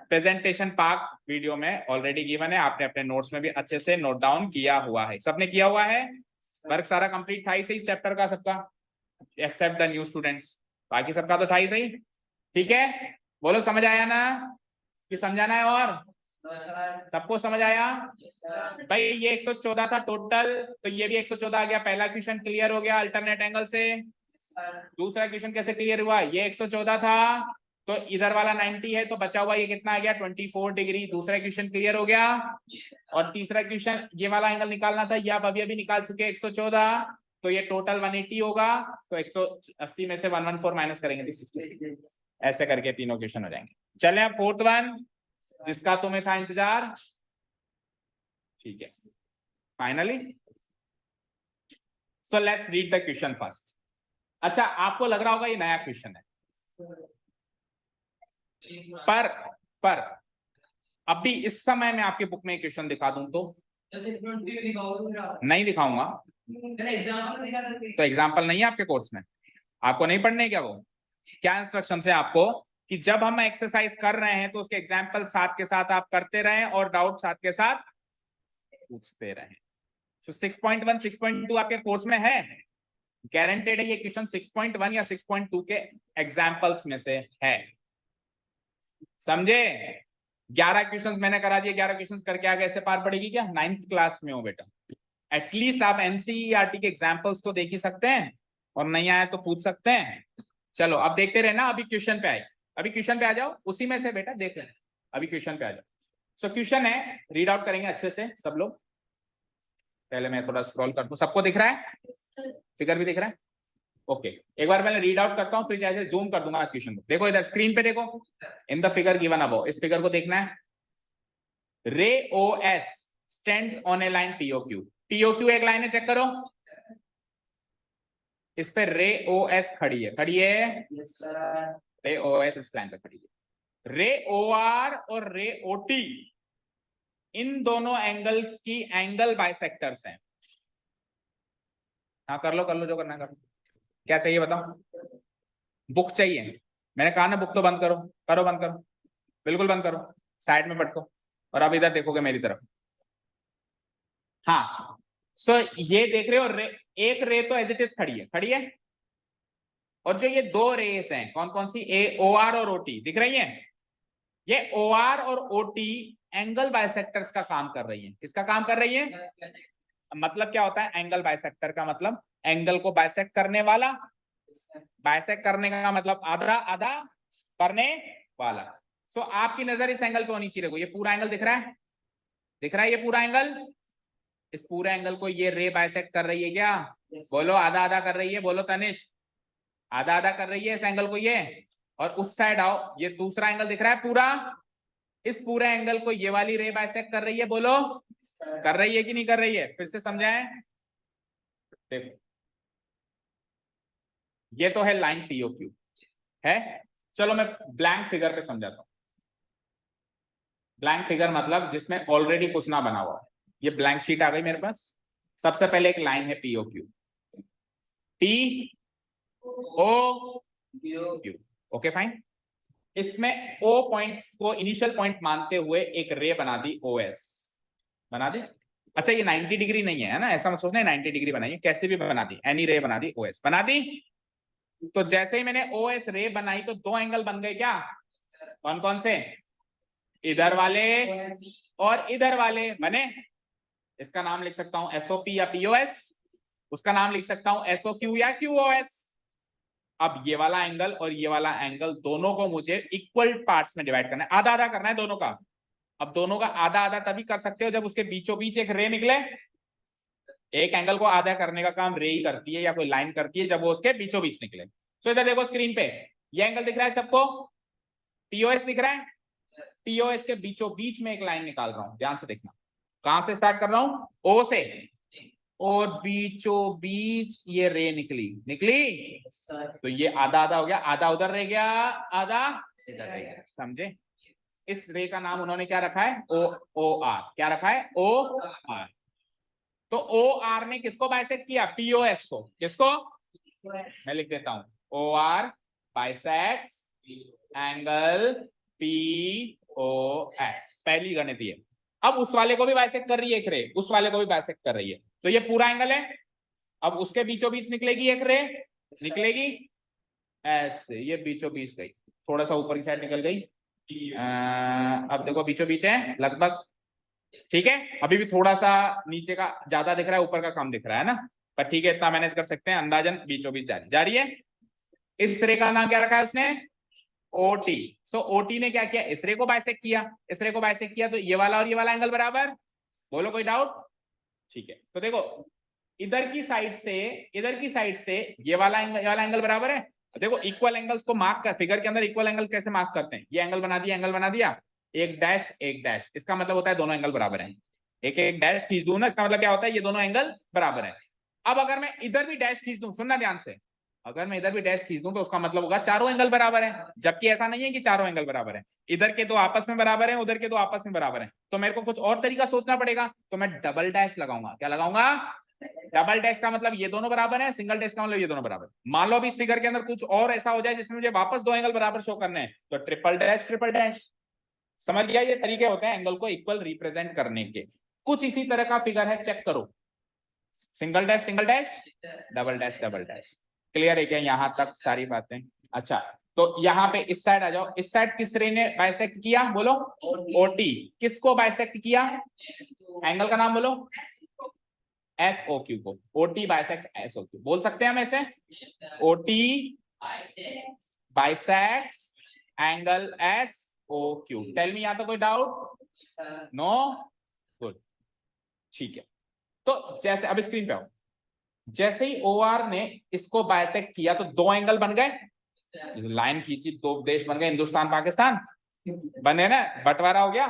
प्रेजेंटेशन पार्ट वीडियो में ऑलरेडी गिवन है, आपने अपने नोट्स में भी अच्छे से नोट डाउन किया हुआ है, सबने किया हुआ है। वर्क सारा कंप्लीट था ही सही चैप्टर का सबका, एक्सेप्ट द न्यू स्टूडेंट्स, बाकी सबका तो था ही सही। ठीक है, बोलो समझ आया ना कि समझाना है? और सबको समझ आया? भाई ये 114 था टोटल, तो ये भी 114 आ गया। पहला क्वेश्चन क्लियर हो गया अल्टरनेट एंगल से। दूसरा क्वेश्चन कैसे क्लियर हुआ? ये 114 था, तो इधर वाला 90 है, तो बचा हुआ ये कितना आ गया? 24 डिग्री। दूसरा क्वेश्चन क्लियर हो गया। और तीसरा क्वेश्चन, ये वाला एंगल निकालना था, ये आप अभी अभी निकाल चुके 114, तो ये टोटल 180 होगा, तो 180 में से 114 माइनस करेंगे तो 66। ऐसे करके तीनों क्वेश्चन हो जाएंगे। चले अब फोर्थ वन, जिसका तुम्हें था इंतजार। ठीक है, finally so let's read the question first. अच्छा, आपको लग रहा होगा ये नया क्वेश्चन है, पर अभी इस समय मैं आपके बुक में क्वेश्चन दिखा दूं तो नहीं दिखाऊंगा, तो एग्जाम्पल नहीं है आपके कोर्स में, आपको नहीं पढ़ने क्या? वो क्या इंस्ट्रक्शन है आपको कि जब हम एक्सरसाइज कर रहे हैं तो उसके एग्जाम्पल साथ के साथ आप करते रहें और डाउट साथ के साथ पूछते रहें। तो 6.1 6.2 आपके कोर्स में है, गारंटेड है ये क्वेश्चन 6.1 या 6.2 के एग्जाम्पल्स में से है, समझे? 11 क्वेश्चंस मैंने करा दिए, 11 क्वेश्चंस करके आगे ऐसे पार पड़ेगी क्या? 9th क्लास में हो बेटा, एटलीस्ट आप एनसीईआरटी के एग्जाम्पल्स तो देख ही सकते हैं, और नहीं आया तो पूछ सकते हैं। चलो अब देखते रहना, अभी क्वेश्चन पे आए, अभी क्वेश्चन पे आ जाओ, उसी में से बेटा देख लेना, अभी क्वेश्चन पे आ जाओ। सो क्वेश्चन है, रीड आउट करेंगे अच्छे से सब लोग। पहले मैं थोड़ा स्क्रॉल कर दूं, सबको दिख रहा है? फिगर भी दिख रहा है? ओके, एक बार पहले रीड आउट करता हूं, फिर जैसे जूम कर दूंगा इस क्वेश्चन को। देखो इधर स्क्रीन पे देखो, in the figure given above, इस फिगर को देखना है। रे OS stands on A line POQ। POQ एक लाइन है, चेक करो, इस पे रे OS खड़ी है, खड़ी है, रे OS इस लाइन पे खड़ी है। रे OR और रे OT इन दोनों एंगल्स की एंगल बाइसेक्टर्स हैं। हाँ कर लो जो करना कर लो। क्या चाहिए बताओ? बुक चाहिए। मैंने कहा ना बुक तो बंद करो, करो बंद करो, बिल्कुल बंद करो, साइड में पटको, और अब इधर देखोगे मेरी तरफ। हाँ सो ये देख रहे हो एक रे तो एज इट इज खड़ी है, खड़ी है, और जो ये दो रेस हैं कौन कौन सी, ए ओ आर और ओटी दिख रही हैं, ये ओ आर और ओटी एंगल बाइसेक्टर्स का काम कर रही है। किसका काम कर रही है? मतलब क्या होता है एंगल बाइसेक्टर का? मतलब एंगल को बाइसेक्ट करने वाला, बाइसेक्ट करने का मतलब आधा आधा करने वाला। सो आपकी नजर इस एंगल पे होनी चाहिए। ये पूरा एंगल दिख रहा है, दिख रहा है ये पूरा एंगल? इस पूरे एंगल को ये रे बाइसेक्ट कर रही है क्या? बोलो आधा आधा कर रही है, बोलो तनिष्क, आधा आधा कर रही है इस एंगल को ये। और उस साइड आओ, ये दूसरा एंगल दिख रहा है पूरा, इस पूरे एंगल को ये वाली रे बाइसेक्ट कर रही है, बोलो कर रही है कि नहीं कर रही है? फिर से समझाएं, देखो ये तो है लाइन पीओक्यू है। चलो मैं ब्लैंक फिगर पे समझाता हूं। ब्लैंक फिगर मतलब जिसमें ऑलरेडी कुछ ना बना हुआ है। ये ब्लैंक शीट आ गई मेरे पास। सबसे पहले एक लाइन है POQ, P O Q, okay fine. इसमें ओ पॉइंट्स को इनिशियल पॉइंट मानते हुए एक रे बना दी ओएस, बना दी। अच्छा ये 90 डिग्री नहीं है ना, ऐसा मत सोचना 90 डिग्री बनाई है, कैसे भी बना दी, एनी रे बना दी, ओएस बना दी। तो जैसे ही मैंने ओएस रे बनाई तो दो एंगल बन गए क्या? कौन कौन से? इधर वाले और इधर वाले बने। इसका नाम लिख सकता हूं एसओपी या पीओएस, उसका नाम लिख सकता हूं एसओक्यू या क्यूओएस। अब ये वाला एंगल और ये वाला एंगल दोनों को मुझे इक्वल पार्ट्स में डिवाइड करना है, आधा आधा करना है दोनों का। अब दोनों का आधा आधा तभी कर सकते हो जब उसके बीचों बीच एक रे निकले। एक एंगल को आधा करने का काम रे ही करती है या कोई लाइन करती है जब वो उसके बीचों बीच निकले। तो इधर देखो स्क्रीन पे, ये एंगल दिख रहा है सबको, पीओएस दिख रहा है। पीओएस के बीचों बीच में एक लाइन निकाल रहा हूं, ध्यान से देखना। कहां से स्टार्ट कर रहा हूं? ओ से, और बीचों बीच ये रे निकली, निकली तो ये आधा आधा हो गया, आधा उधर रह गया, आधा इधर रह गया, समझे? इस रे का नाम उन्होंने क्या रखा है? O O R. क्या रखा है? O R. तो ओ आर ने किसको बाइसेक्ट किया? पीओएस को। किसको? मैं लिख देता हूं, O R bisects angle P O S, पहली गणितीय। अब उस वाले को भी बाइसेक्ट कर रही है एक रे, उस वाले को भी बाइसेक्ट कर रही है, तो ये पूरा एंगल है। अब उसके बीचों बीच निकलेगी एक रे, निकलेगी ऐसे, ये बीचों बीच गई, थोड़ा सा ऊपर की साइड निकल गई। अब देखो बीचों बीच है लगभग, ठीक है। अभी भी थोड़ा सा नीचे का ज्यादा दिख रहा है, ऊपर का कम दिख रहा है ना, पर ठीक है इतना मैनेज कर सकते हैं, अंदाजन बीचों बीच जा रही है। इस रे का नाम क्या रखा है उसने? ओटी। सो ओटी ने क्या किया? इस रे को बाइसेक्ट किया, इस रे को बाइसेक्ट किया, तो ये वाला और ये वाला एंगल बराबर। बोलो कोई डाउट? ठीक है, तो देखो इधर की साइड से, इधर की साइड से ये वाला एंगल बराबर है। देखो इक्वल एंगल्स को मार्क कर, फिगर के अंदर इक्वल एंगल कैसे मार्क करते हैं? ये एंगल बना दिया, एंगल बना दिया, एक डैश एक डैश, इसका मतलब होता है दोनों एंगल बराबर हैं। एक एक डैश खींच दूं ना, इसका मतलब क्या होता है? ये दोनों एंगल बराबर है। अब अगर मैं इधर भी डैश खींच दूं, सुनना ध्यान से, अगर मैं इधर भी डैश खींच दूं तो उसका मतलब होगा चारों एंगल बराबर है, जबकि ऐसा नहीं है कि चारों एंगल बराबर है। इधर के दो आपस में बराबर है, उधर के दो आपस में बराबर है, तो मेरे को कुछ और तरीका सोचना पड़ेगा, तो मैं डबल डैश लगाऊंगा। क्या लगाऊंगा? डबल डैश का मतलब ये दोनों बराबर है, सिंगल डैश का मतलब ये दोनों बराबर। मान लो अभी इस फिगर के अंदर कुछ और ऐसा हो जाए जिसमें मुझे वापस दो एंगल बराबर शो करने हैं, तो ट्रिपल डैश ट्रिपल डैश। समझ गया? ये तरीके होते हैं एंगल को इक्वल रिप्रेजेंट करने के। कुछ इसी तरह का फिगर है, चेक करो, single dash double dash. Clear है क्या यहां तक सारी बातें? अच्छा, तो यहाँ पे इस साइड आ जाओ, इस साइड किस रे ने बाइसेक्ट किया? बोलो ओटी। किसको बाइसेक्ट किया? एंगल का नाम बोलो, एस ओ क्यू को। OT bisects S O Q, बोल सकते हैं हम ऐसे, OT bisects angle S O Q. Tell me, यहाँ तो कोई डाउट? नो? गुड, ठीक है। तो जैसे अब स्क्रीन पे आओ, जैसे ही ओ आर ने इसको बाइसेक्ट किया तो दो एंगल बन गए, लाइन खींची, दो देश बन गए, हिंदुस्तान पाकिस्तान बने ना, बंटवारा हो गया।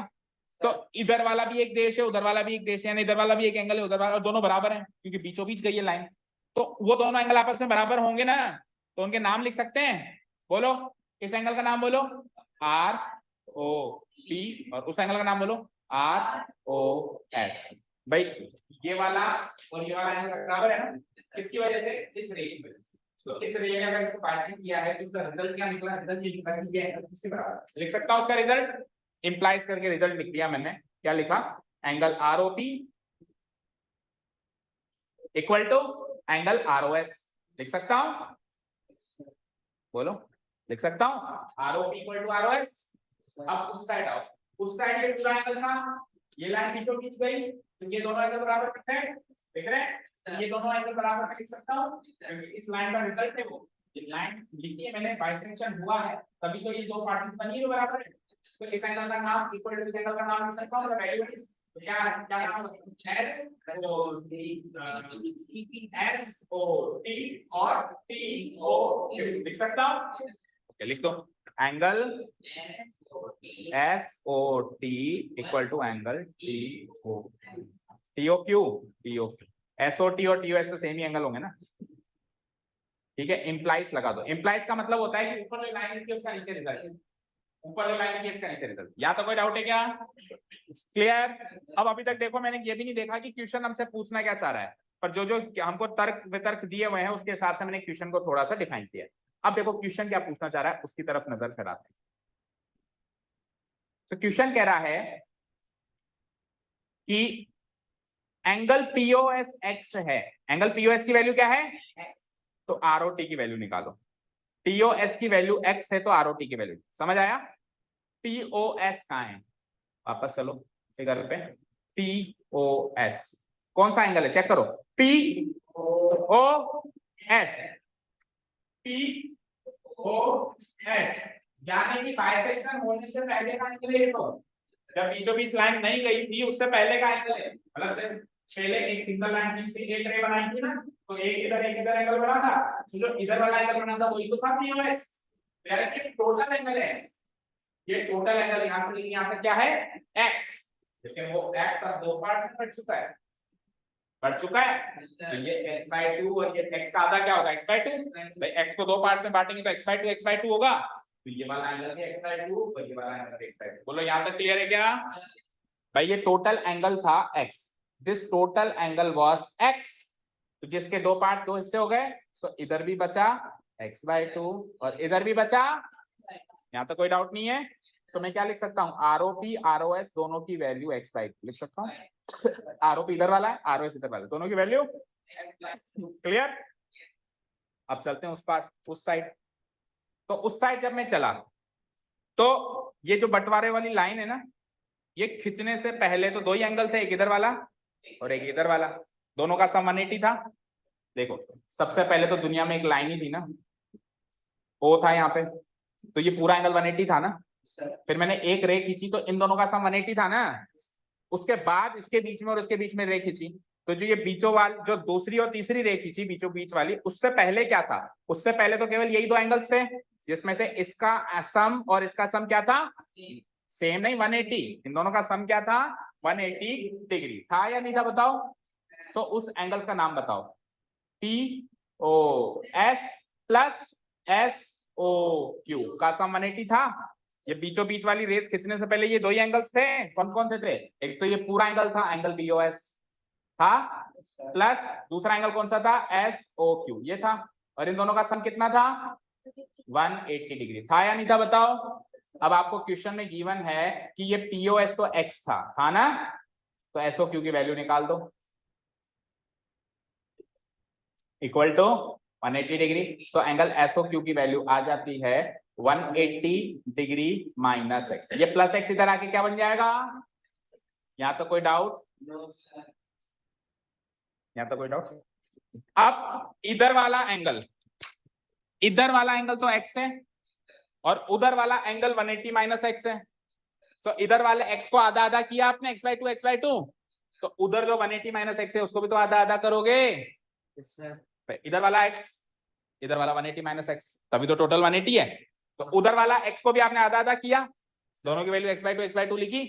तो इधर वाला भी एक देश है, उधर वाला भी एक देश है, यानी इधर वाला भी एक एंगल है, उधर वाला, दोनों बराबर हैं क्योंकि बीचों बीच गई है लाइन। तो वो दोनों एंगल आपस में बराबर होंगे ना, तो उनके नाम लिख सकते हैं। बोलो इस एंगल का नाम बोलो आर ओ पी, और उस एंगल का नाम बोलो आर ओ एस। भाई ये वाला और ये वाला एंगल बराबर है ना, किसकी वजह से? इस रे की वजह से। तो इस रिजल्ट अगर इसको फाइंड किया है तो उसका रिजल्ट क्या निकला, रिजल्ट ये निकला कि ये एंगल किससे बराबर लिख सकता हूं उसका रिजल्ट, इंप्लाइज करके रिजल्ट लिख दिया मैंने, क्या लिखा, angle ROP equal to angle ROS, लिख सकता हूं, बोलो, लिख सकता हूं आरओपी इक्वल टू आरओएस। अब उस साइड आओ, उस साइड पे पूरा एंगल था, ये लाइन बीचों बीच गई तो ये दोनों एंगल बराबर है, देख रहे हैं, ये दोनों एंगल बराबर मैं लिख सकता हूं क्योंकि इस लाइन का रिजल्ट है वो, ये लाइन लिखी है मैंने, बाइसेक्शन हुआ है तभी तो ये दो पार्टीज बनी है जो बराबर है, तो इस एंगल का नाम इक्वल टू इस एंगल का नाम लिख सकता हूं, वैल्यू इज क्या नाम एस ओ टी और टी ओ लिख सकता हूं, ओके लिख दो, angle S O T equal to angle T O Q T O Q, S O T और टी ओ एस तो सेम ही एंगल होंगे ना, ठीक है, इंप्लाइज लगा दो, इंप्लाइज का मतलब होता है कि ऊपर जो लाइन है उसका नीचे रिजल्ट, ऊपर जो लाइन है इसका नीचे रिजल्ट, या तो कोई डाउट है क्या, क्लियर। अब अभी तक देखो मैंने ये भी नहीं देखा कि क्वेश्चन हमसे पूछना क्या चाह रहा है, पर जो जो हमको तर्क वितर्क दिए हुए हैं उसके हिसाब से मैंने क्वेश्चन को थोड़ा सा डिफाइन किया। अब देखो क्वेश्चन क्या पूछना चाह रहा है उसकी तरफ नजर फिराते हैं। तो क्वेश्चन कह रहा है कि एंगल पीओएस एक्स है, एंगल पीओएस की वैल्यू क्या है, तो आरओटी की वैल्यू निकालो, टीओएस की वैल्यू एक्स है तो आरओटी की वैल्यू, समझ आया, टीओएस कहां है, वापस चलो फिगर पे, टीओएस कौन सा एंगल है चेक करो, पीओएस, पीओएस यानी कि बाइसेक्शन होने से पहले का एंगल है, तो जब बीचों बीच लाइन नहीं गई थी उससे पहले का एंगल है, मतलब पहले एक सिंगल लाइन बीच में एक रे बनाई थी ना, तो एक इधर एंगल बना था, तो जो इधर वाला एंगल बना था वही तो था पीओएस, यानी टोटल एंगल है, ये टोटल एंगल यहाँ तक क्या है x, लेकिन वो x अब दो पार्ट में बढ़ चुका है तो ये x/2 और ये x का आधा क्या होगा x/2, भाई x को दो पार्ट्स में बांटेंगे तो x/2 होगा, तो ये वाला एंगल है x/2 और ये वाला एंगल x/2, बोलो यहाँ तक क्लियर है क्या, भाई ये टोटल एंगल था x, this total angle was x, तो जिसके दो पार्ट दो हिस्से हो गए, तो इधर भी बचा x/2 और इधर भी बचा, यहाँ तो कोई डाउट नहीं है, तो मैं क्या लिख सकता हूँ, आरओपी आरओएस दोनों की वैल्यू x/2 लिख सकता हूँ, आरओपी इधर वाला है आरओएस इधर वाला, दोनों की वैल्यू क्लियर। अब चलते हैं उस पास उस साइड, तो उस साइड जब मैं चला तो ये जो बंटवारे वाली लाइन है ना, ये खींचने से पहले तो दो ही एंगल थे, एक इधर वाला और एक इधर वाला, दोनों का सम 180 था, देखो सबसे पहले तो दुनिया में एक लाइन ही थी ना, ओ था यहाँ पे, तो ये पूरा एंगल 180 था ना, फिर मैंने एक रे खींची तो इन दोनों का सम 180 था ना, उसके बाद इसके बीच में और इसके बीच में रे खींची, तो जो ये बीचों वाली जो दूसरी और तीसरी रे खींची बीचों बीच वाली, उससे पहले क्या था, उससे पहले तो केवल यही दो एंगल्स थे, जिसमें से इसका सम और इसका सम क्या था, सेम नहीं 180, इन दोनों का सम क्या था 180 डिग्री था या नहीं था बताओ, तो उस एंगल्स का नाम बताओ, P O S plus S O Q का सम 180 था, ये बीचों बीच वाली रेस खींचने से पहले ये दो ही एंगल्स थे, कौन कौन से थे, एक तो ये पूरा एंगल था एंगल बीओएस था, प्लस दूसरा एंगल कौन सा था एस ओ क्यू ये था, और इन दोनों का सम कितना था 180 डिग्री था या नहीं था बताओ। अब आपको क्वेश्चन में गिवन है कि ये पीओएस तो एक्स था ना, तो एसओ क्यू की वैल्यू निकाल दो, equal to 180 degree, so angle SO Q की वैल्यू आ जाती है 180 डिग्री माइनस एक्स, ये प्लस एक्स इधर आके क्या बन जाएगा, यहाँ तो कोई डाउट, यहाँ तो कोई डाउट। अब इधर वाला एंगल तो x है और उधर वाला एंगल 180 माइनस एक्स है, तो इधर वाले x को आधा आधा किया आपने x/2 तो उधर जो 180 माइनस एक्स है उसको भी तो आधा आधा करोगे, इधर वाला x इधर वाला 180 माइनस एक्स, तभी तो टोटल 180 है, तो उधर वाला x को भी आपने आधा आधा किया, दोनों की वैल्यू x/2 लिखी,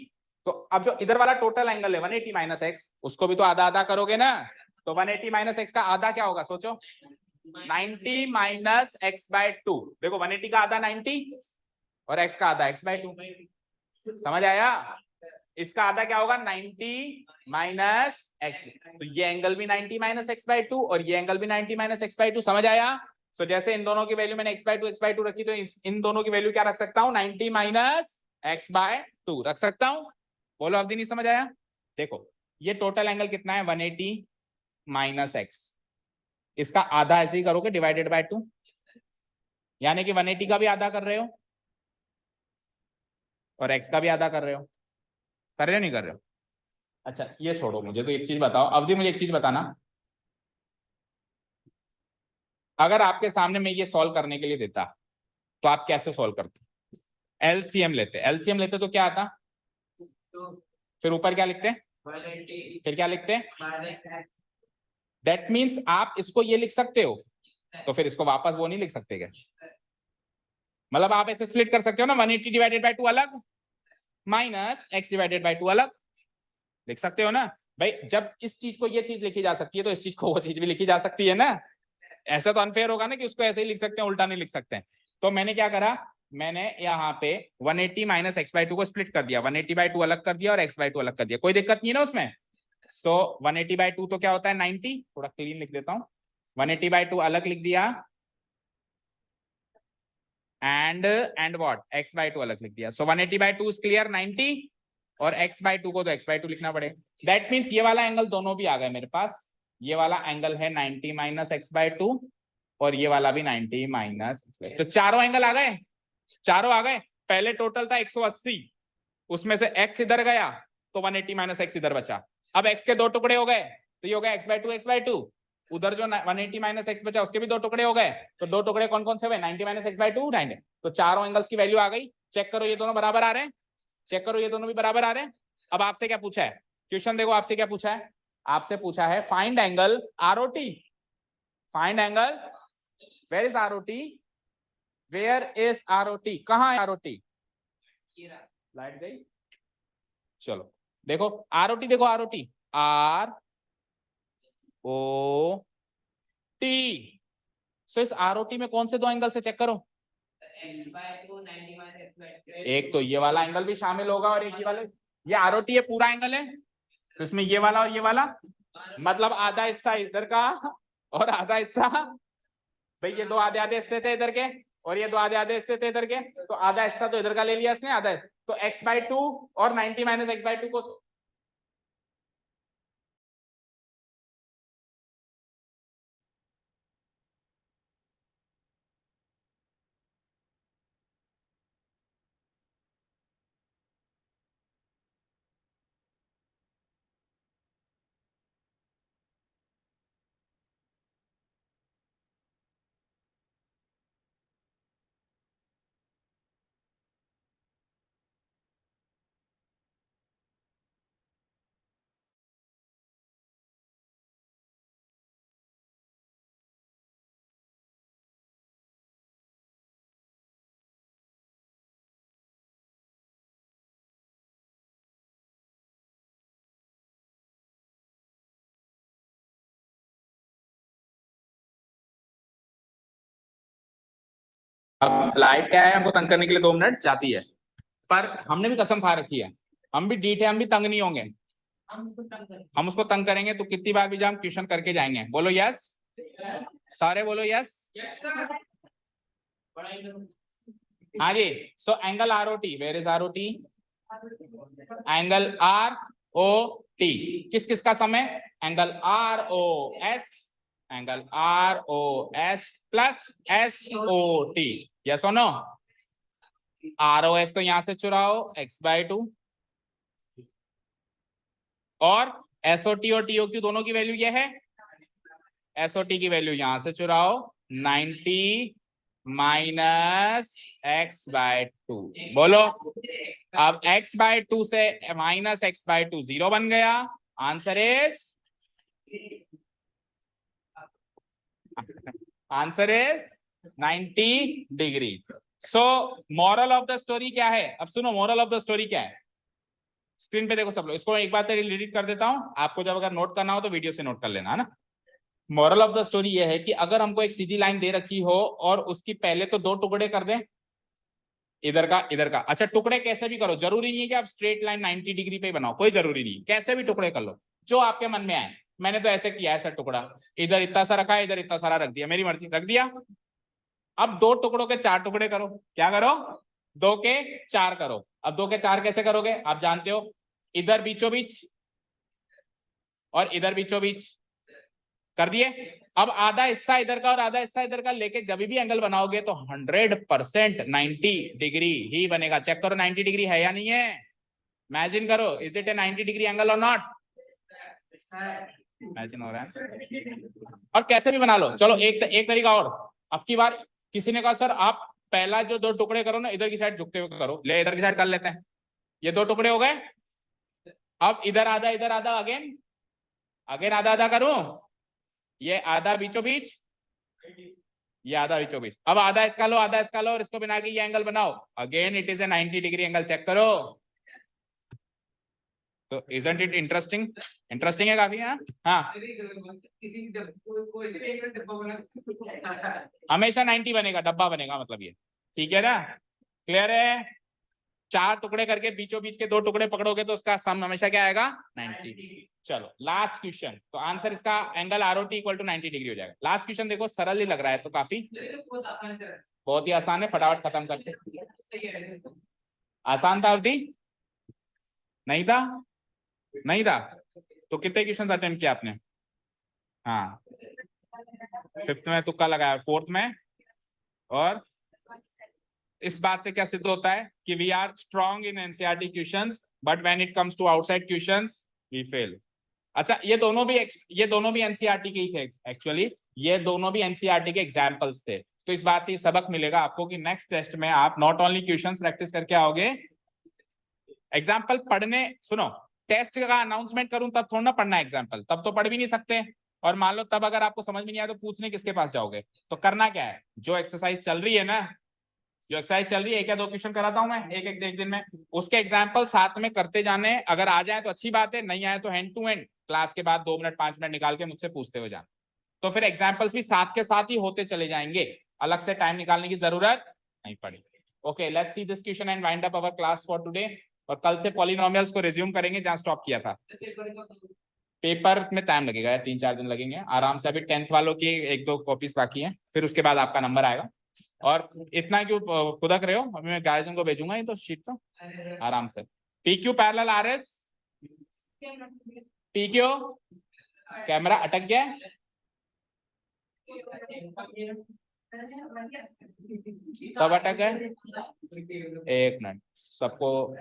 तो अब जो इधर वाला टोटल एंगल है 180 माइनस एक्स उसको भी तो आधा आधा करोगे ना, तो 180 माइनस एक्स का आधा क्या होगा सोचो, 90 माइनस x/2, देखो 180 का आधा 90 और x का आधा x/2, समझ आया, इसका आधा क्या होगा 90 माइनस एक्स, तो ये एंगल भी 90 माइनस x/2 और ये एंगल भी 90 माइनस x/2, समझ आया, सो जैसे इन दोनों की वैल्यू मैंने x/2 रखी, तो इन दोनों की वैल्यू क्या रख सकता हूँ, 90 माइनस x/2 रख सकता हूँ। बोलो अभी नहीं समझ आया? देखो ये टोटल एंगल कितना है, 180 माइनस x, इसका आधा ऐसे ही करोगे डिवाइडेड बाय 2, यानी कि 180 का भी आधा कर रहे हो और x का भी आधा कर रहे हो। कर रहे हो नहीं कर रहे हो? अच्छा ये छोड़ो, मुझे तो एक चीज बताओ अवधि, मुझे एक चीज बताना, अगर आपके सामने मैं ये सॉल्व करने के लिए देता तो आप कैसे सॉल्व करते? एलसीएम लेते, एलसीएम लेते तो क्या आता, फिर ऊपर क्या लिखते, फिर क्या लिखते, दैट मीन्स आप इसको ये लिख सकते हो, तो फिर इसको वापस वो नहीं लिख सकते क्या? मतलब आप ऐसे स्प्लिट कर सकते हो ना, 180 डिवाइडेड बाय 2 अलग माइनस x डिवाइडेड बाय 2 अलग लिख सकते हो ना भाई। जब इस चीज को ये चीज लिखी जा सकती है तो इस चीज को वो चीज भी लिखी जा सकती है ना। ऐसा तो अनफेयर होगा ना कि उसको ऐसे ही लिख सकते हैं, उल्टा नहीं लिख सकते हैं। तो मैंने क्या करा, मैंने यहाँ पे 180 माइनस x/2 को स्प्लिट कर दिया, 180/2 अलग कर दिया और x/2 अलग कर दिया, कोई दिक्कत नहीं है ना उसमें। सो 180/2 तो क्या होता है 90, थोड़ा क्लीन लिख देता हूँ, 180/2 अलग लिख दिया एंड व्हाट x/2 अलग लिख दिया। सो 180/2 इज क्लियर 90 और x/2 को तो x/2 लिखना पड़ेगा। दैट मीन्स ये वाला एंगल दोनों भी आ गए मेरे पास, ये वाला एंगल है 90 माइनस x/2 और ये वाला भी 90 माइनस, तो चारों एंगल आ गए, चारों आ गए। पहले टोटल था 180, उसमें से x इधर गया तो 180 माइनस x इधर बचा। अब x के दो टुकड़े हो गए तो ये हो गया x/2, उधर जो 180 माइनस x बचा उसके भी दो टुकड़े हो गए, तो दो टुकड़े कौन कौन से हुए, 90 माइनस x/2 90। तो चारों एंगल्स की वैल्यू आ गई, चेक करो ये दोनों बराबर आ रहे हैं, चेक करो ये दोनों भी बराबर आ रहे हैं। अब आपसे क्या पूछा है क्वेश्चन, देखो आपसे क्या पूछा है, आपसे पूछा है find angle ROT, find angle, where is ROT, where is ROT, कहां है ROT, लाइट गई, चलो देखो ROT, देखो ROT ROT, सो इस ROT में कौन से दो एंगल से चेक करो, एक तो ये वाला एंगल भी शामिल होगा और एक ये वाला, ये ROT ये पूरा एंगल है, तो इसमें ये वाला और ये वाला, मतलब आधा हिस्सा इधर का और आधा हिस्सा, भाई ये दो आधे आधे हिस्से थे इधर के और ये दो आधे आधे हिस्से थे इधर के, तो आधा हिस्सा तो इधर का ले लिया इसने, आधा, तो x/2 और 90 माइनस x/2 को अब लाइट क्या है, हमको तंग करने के लिए 2 मिनट जाती है, पर हमने भी कसम खा रखी है, हम भी डीठ है, हम भी तंग नहीं होंगे, हम उसको तंग करेंगे तो कितनी बार भी जब हम ट्यूशन करके जाएंगे, बोलो यस, सारे बोलो यस, हाँ जी। So angle ROT, where is ROT, angle ROT किस किस का सम है, angle ROS, angle ROS plus SOT, yes और नो, ROS तो यहां से चुराओ x/2 और SOT और TOQ दोनों की वैल्यू ये है, SOT की वैल्यू यहां से चुराओ 90 माइनस x/2, बोलो अब x/2 से माइनस x/2 0 बन गया, answer is, answer is 90 degree. So moral of the story क्या है, अब सुनो मॉरल ऑफ द स्टोरी क्या है, स्क्रीन पे देखो सब लोग, इसको एक बार डिलीट कर देता हूं, आपको जब अगर नोट करना हो तो वीडियो से नोट कर लेना है ना। मॉरल ऑफ द स्टोरी ये है कि अगर हमको एक सीधी लाइन दे रखी हो और उसकी पहले तो दो टुकड़े कर दें, इधर का इधर का, अच्छा टुकड़े कैसे भी करो, जरूरी नहीं है कि आप स्ट्रेट लाइन 90 डिग्री पे बनाओ, कोई जरूरी नहीं, कैसे भी टुकड़े कर लो जो आपके मन में आए। मैंने तो ऐसे किया है सर, टुकड़ा इधर इतना सा रखा है, इधर इतना सारा रख दिया, मेरी मर्जी रख दिया, अब 2 टुकड़ों के 4 टुकड़े करो। क्या करो? 2 के 4 करो। अब 2 के 4 कैसे करोगे? आप जानते हो, इधर बीचों बीच और इधर बीचों बीच कर दिए। अब आधा हिस्सा इधर का और आधा हिस्सा इधर का लेके जब भी एंगल बनाओगे तो 100% 90 डिग्री ही बनेगा। चेक करो 90 डिग्री है या नहीं है। इमेजिन करो, is it A 90 degree angle और नॉट? इमेजिन हो रहा है। और कैसे भी बना लो, चलो एक तरीका और। अब की बार किसी ने कहा सर आप पहला जो 2 टुकड़े करो ना, इधर की साइड झुकते हुए करो। ले इधर की साइड कर लेते हैं। ये 2 टुकड़े हो गए। अब इधर आधा अगेन अगेन आधा आधा करूं। ये आधा बीचों बीच, ये आधा बीचों बीच। अब आधा इसका लो और इसको बना के ये एंगल बनाओ। Again it is a 90 degree angle. Check करो। तो इजंट इट इंटरेस्टिंग? इंटरेस्टिंग है काफी। हाँ हमेशा 90 बनेगा, डब्बा बनेगा मतलब ये। ठीक है ना? क्लियर है? 4 टुकड़े करके बीचों बीच के 2 टुकड़े पकड़ोगे तो उसका सम हमेशा क्या आएगा? 90। चलो लास्ट क्वेश्चन। तो आंसर इसका angle ROT equal to 90 degree हो जाएगा। लास्ट क्वेश्चन देखो, सरल ही लग रहा है तो काफी बहुत ही आसान है, फटाफट खत्म करते। आसान था अवधि? नहीं था? नहीं था तो कितने क्वेश्चन अटेम्प्ट किया आपने? हाँ 5th में तुक्का लगाया, 4th में। और इस बात से क्या सिद्ध होता है कि we are strong in NCERT questions but when it comes to outside questions we fail. अच्छा ये दोनों भी एनसीईआरटी के ही थे एक्चुअली। ये दोनों भी एनसीईआरटी के एग्जांपल्स थे। तो इस बात से ये सबक मिलेगा आपको कि नेक्स्ट टेस्ट में आप नॉट ओनली क्वेश्चंस प्रैक्टिस करके आओगे, एग्जाम्पल पढ़ने। सुनो, टेस्ट का अनाउंसमेंट करूं तब थोड़ा ना पढ़ना एग्जाम्पल, तब तो पढ़ भी नहीं सकते। और मान लो तब अगर आपको समझ में नहीं आया तो पूछने किसके पास जाओगे? तो करना क्या है, जो एक्सरसाइज चल रही है ना, जो एक्सरसाइज चल रही है, 1 या 2 क्वेश्चन कराता हूं मैं एक दिन में, उसके एग्जाम्पल साथ में करते जाने। अगर आ जाए तो अच्छी बात है, नहीं आए तो हैंड टू हैंड क्लास के बाद 2 मिनट 5 मिनट निकाल के मुझसे पूछते हुए जाना। तो फिर एग्जाम्पल्स भी साथ के साथ ही होते चले जाएंगे, अलग से टाइम निकालने की जरूरत नहीं पड़ेगी। Okay let's see this question and wind up our class for today. और कल से पॉलिनोमियल्स को रिज्यूम करेंगे जहां स्टॉप किया था। पेपर में टाइम लगेगा यार, 3-4 दिन लगेंगे आराम से। अभी 10th वालों की 1-2 कॉपीज बाकी हैं, फिर उसके बाद आपका नंबर आएगा। और इतना क्यों खुदक रहे हो? अभी मैं गार्जियन को भेजूंगा ये तो शीट तो आराम से। PQ parallel RS, PQ camera अटक गया। सब अटक गए। 1 मिनट सबको।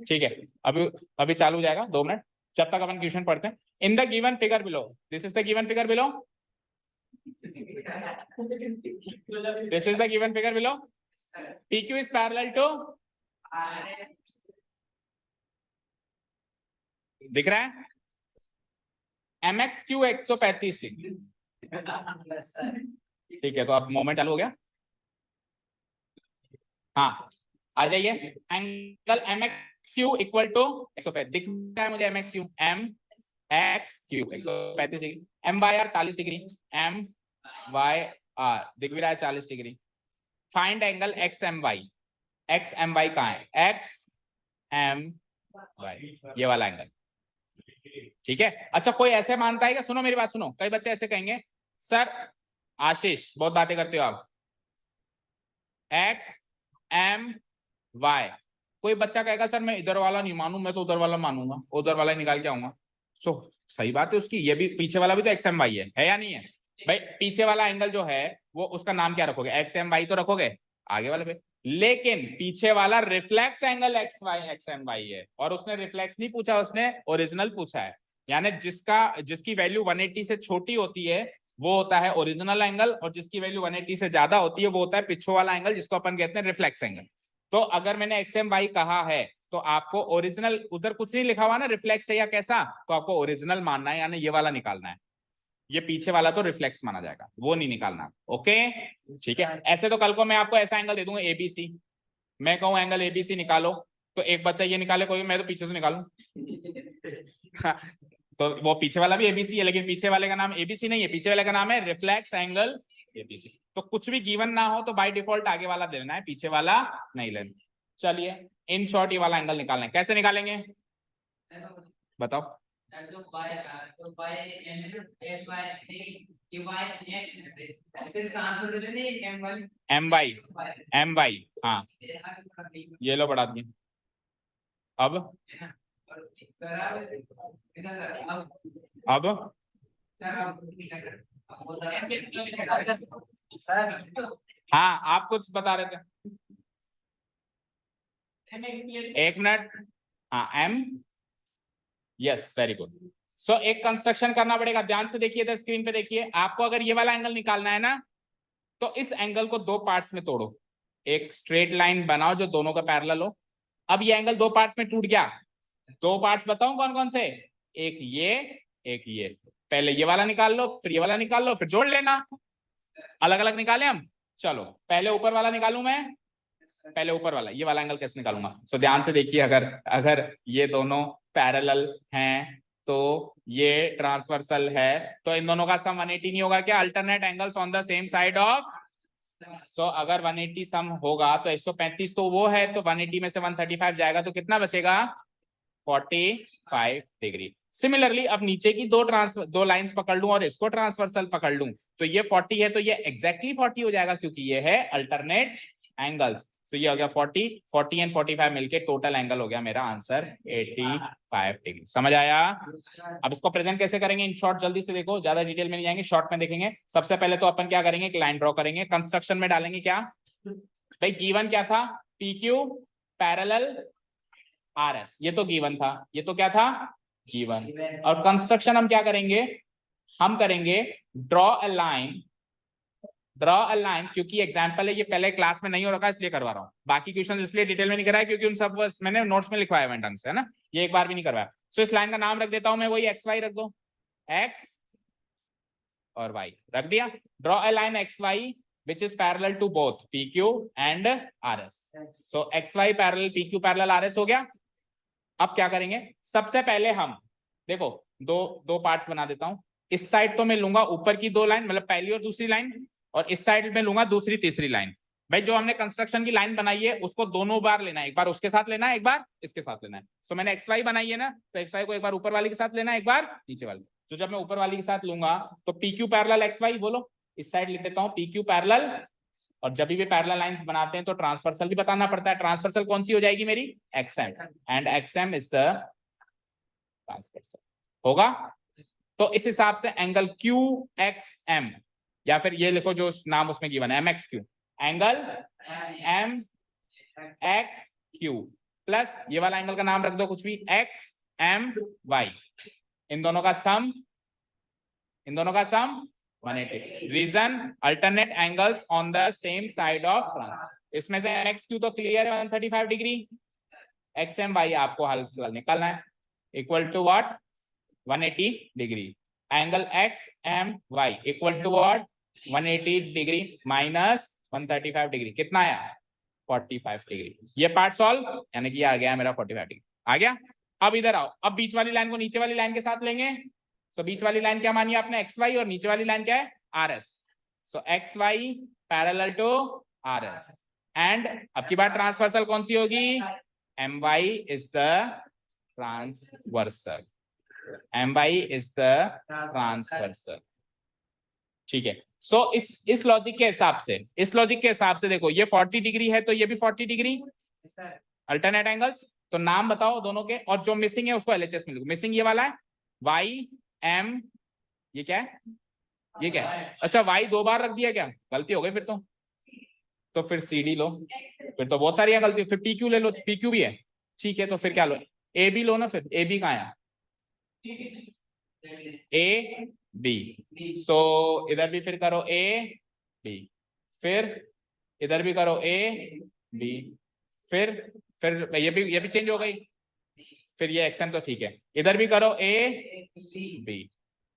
ठीक है अभी चालू हो जाएगा 2 मिनट, जब तक अपन क्वेश्चन पढ़ते हैं। In the given figure below, this is the given figure below, this is the given figure below. PQ is parallel to, दिख रहा है? MXQ 135 degree. ठीक है तो अब मोमेंट चालू हो गया। हाँ आ जाइए। एंगल MXQ इक्वल टू 135 दिख रहा है मुझे। MXQ MXQ 135 degree, MYR 40 degree, MYR दिख भी रहा है 40 degree. Find angle XMY। XMY कहाँ है? XMY ये वाला एंगल। ठीक है अच्छा कोई ऐसे मानता है कि, सुनो मेरी बात सुनो, कई बच्चे ऐसे कहेंगे सर आशीष बहुत बातें करते हो आप, XMY। कोई बच्चा कहेगा सर मैं इधर वाला नहीं मानू, मैं तो उधर वाला मानूंगा, उधर वाला निकाल के आऊंगा। सही बात है उसकी, ये भी पीछे वाला भी तो XMY है या नहीं है भाई? पीछे वाला एंगल जो है वो उसका नाम क्या रखोगे? XMY तो रखोगे आगे वाले पे। लेकिन पीछे वाला रिफ्लेक्स एंगल XMY है, और उसने रिफ्लेक्स नहीं पूछा, उसने ओरिजिनल पूछा है। यानी जिसकी वैल्यू 180 से छोटी होती है वो होता है ओरिजिनल एंगल, और जिसकी वैल्यू 180 से ज्यादा होती है वो होता है पिछो वाला एंगल, जिसको अपन कहते हैं रिफ्लेक्स एंगल। तो अगर मैंने XMY कहा है तो आपको ओरिजिनल, उधर कुछ नहीं लिखा हुआ ना रिफ्लेक्स है या कैसा, तो आपको ओरिजिनल मानना है, यानी ये वाला निकालना है। ये पीछे वाला तो रिफ्लेक्स माना जाएगा, वो नहीं निकालना। ओके ठीक है। ऐसे तो कल को मैं आपको ऐसा एंगल दे दूंगा ABC, मैं कहूँ एंगल ABC निकालो, तो एक बच्चा ये निकाले, कोई मैं तो पीछे से निकालूं। तो वो पीछे वाला भी ABC है, लेकिन पीछे वाले का नाम ABC नहीं है, पीछे वाले का नाम है रिफ्लेक्स एंगल ABC। तो कुछ भी गिवन ना हो तो बाय डिफॉल्ट आगे वाला देना है, पीछे वाला नहीं लेना। चलिए इन शॉर्ट ये वाला एंगल निकालना है, कैसे निकालेंगे? बताओ। M y हाँ, ये लो बढ़ा दिए। अब हाँ, आप कुछ बता रहे थे। एक मिनट। हाँ, M, यस, वेरी गुड। सो एक कंस्ट्रक्शन करना पड़ेगा, ध्यान से देखिए, तो स्क्रीन पे देखिए, आपको अगर ये वाला एंगल निकालना है ना, तो इस एंगल को दो पार्ट्स में तोड़ो, एक स्ट्रेट लाइन बनाओ जो दोनों का पैरेलल हो। अब ये एंगल दो पार्ट्स में टूट गया, दो पार्ट्स बताऊं कौन कौन से, एक ये, एक ये। पहले ये वाला निकाल लो, फिर ये वाला निकाल लो, फिर जोड़ लेना। अलग अलग निकाले हम, चलो पहले ऊपर वाला निकालूं मैं। पहले ऊपर वाला, ये वाला एंगल कैसे निकालूंगा, सो ध्यान से देखिए, अगर अगर ये दोनों पैरेलल हैं तो ये ट्रांसवर्सल है, तो इन दोनों का सम 180 नहीं होगा क्या, alternate angles on the same side of. So अगर 180 सम होगा तो 135 तो वो है, तो 180 में से 135 जाएगा तो कितना बचेगा, 45 डिग्री। सिमिलरली अब नीचे की दो लाइंस पकड़ लूं और इसको ट्रांसवर्सल पकड़ लूं, तो ये 40 है तो ये एग्जैक्टली 40 हो जाएगा, क्योंकि ये है अल्टरनेट एंगल्स। तो ये हो गया 40 एंड 45 मिलके टोटल एंगल हो गया मेरा आंसर 85 डिग्री। समझ आया। अब इसको प्रेजेंट कैसे करेंगे, इन शॉर्ट जल्दी से देखो, ज्यादा डिटेल में नहीं जाएंगे, शॉर्ट में देखेंगे। सबसे पहले तो अपन क्या करेंगे, एक लाइन ड्रॉ करेंगे, कंस्ट्रक्शन में डालेंगे क्या भाई, गिवन क्या था, PQ पैरेलल RS, ये तो गिवन था, ये तो क्या था गिवन। और कंस्ट्रक्शन हम क्या करेंगे, हम करेंगे ड्रॉ अ लाइन, क्योंकि एग्जांपल है, ये पहले क्लास में नहीं हो रखा इसलिए करवा रहा हूँ, बाकी क्वेश्चन इसलिए डिटेल में नहीं कराया क्योंकि उन सब मैंने नोट्स में लिखवाया हुआ ढंग से, है ना, ये एक बार भी नहीं करवाया। सो इस लाइन का नाम रख देता हूं मैं, वही XY रख दो, X और Y रख दिया। Draw a line XY which is parallel to both PQ and RS. So XY parallel PQ parallel RS हो गया। अब क्या करेंगे, सबसे पहले हम देखो दो पार्ट्स बना देता हूं। इस साइड तो मैं लूंगा ऊपर की दो लाइन, मतलब पहली और दूसरी लाइन, और इस साइड में लूंगा दूसरी तीसरी लाइन। भाई जो हमने कंस्ट्रक्शन की लाइन बनाई है उसको दोनों बार लेना है, एक बार उसके साथ लेना है, एक बार इसके साथ लेना है। सो मैंने XY बनाई है ना, तो XY को एक बार ऊपर वाले के साथ लेना है, एक बार नीचे वाले। तो जब मैं ऊपर वाली के साथ लूंगा तो PQ पैरेलल XY, बोलो इस साइड लिख देता हूं PQ पैरेलल। और जब भी पैरेलल लाइंस बनाते हैं तो ट्रांसवर्सल भी बताना पड़ता है, ट्रांसवर्सल कौन सी हो जाएगी मेरी, XM, and XM is the transversal होगा। तो इस हिसाब से एंगल QXM, या फिर ये लिखो जो नाम उसमें गिवन है MXQ, एंगल MXQ प्लस ये वाला एंगल का नाम रख दो कुछ भी, XMY, इन दोनों का sum 180। Reason alternate angles on the same side of, इसमें से MXQ तो क्लियर है 135 डिग्री, XMY आपको हल निकालना है, इक्वल टू व्हाट 180 डिग्री। Angle XMY equal to what 180 degree minus 135 degree, कितना आया 45 डिग्री। ये पार्ट सॉल्व, यानी कि आ गया मेरा 45 डिग्री आ गया। अब इधर आओ, अब बीच वाली लाइन को नीचे वाली लाइन के साथ लेंगे। सो बीच वाली लाइन क्या मानी आपने, XY, और नीचे वाली लाइन क्या है RS। So XY parallel to RS, and अब की बात ट्रांसवर्सल कौन सी होगी, MY is the transversal, MY is the transversal, ठीक है। सो इस लॉजिक के हिसाब से देखो, ये 40 डिग्री है तो ये भी 40 डिग्री, अल्टरनेट एंगल्स। तो नाम बताओ दोनों के, और जो मिसिंग है उसको LHS में लिखो। मिसिंग ये वाला है YM, ये क्या है, ये क्या है, अच्छा Y दो बार रख दिया क्या, गलती हो गई फिर तो फिर CD लो, फिर तो बहुत सारी गलती, फिर PQ ले लो, PQ भी है, ठीक है, तो फिर क्या लो, AB लो ना, फिर AB कहाँ है, AB। सो इधर भी फिर करो AB, फिर इधर भी करो AB, फिर ये भी चेंज हो गई, फिर ये XM तो ठीक है, इधर भी करो AB।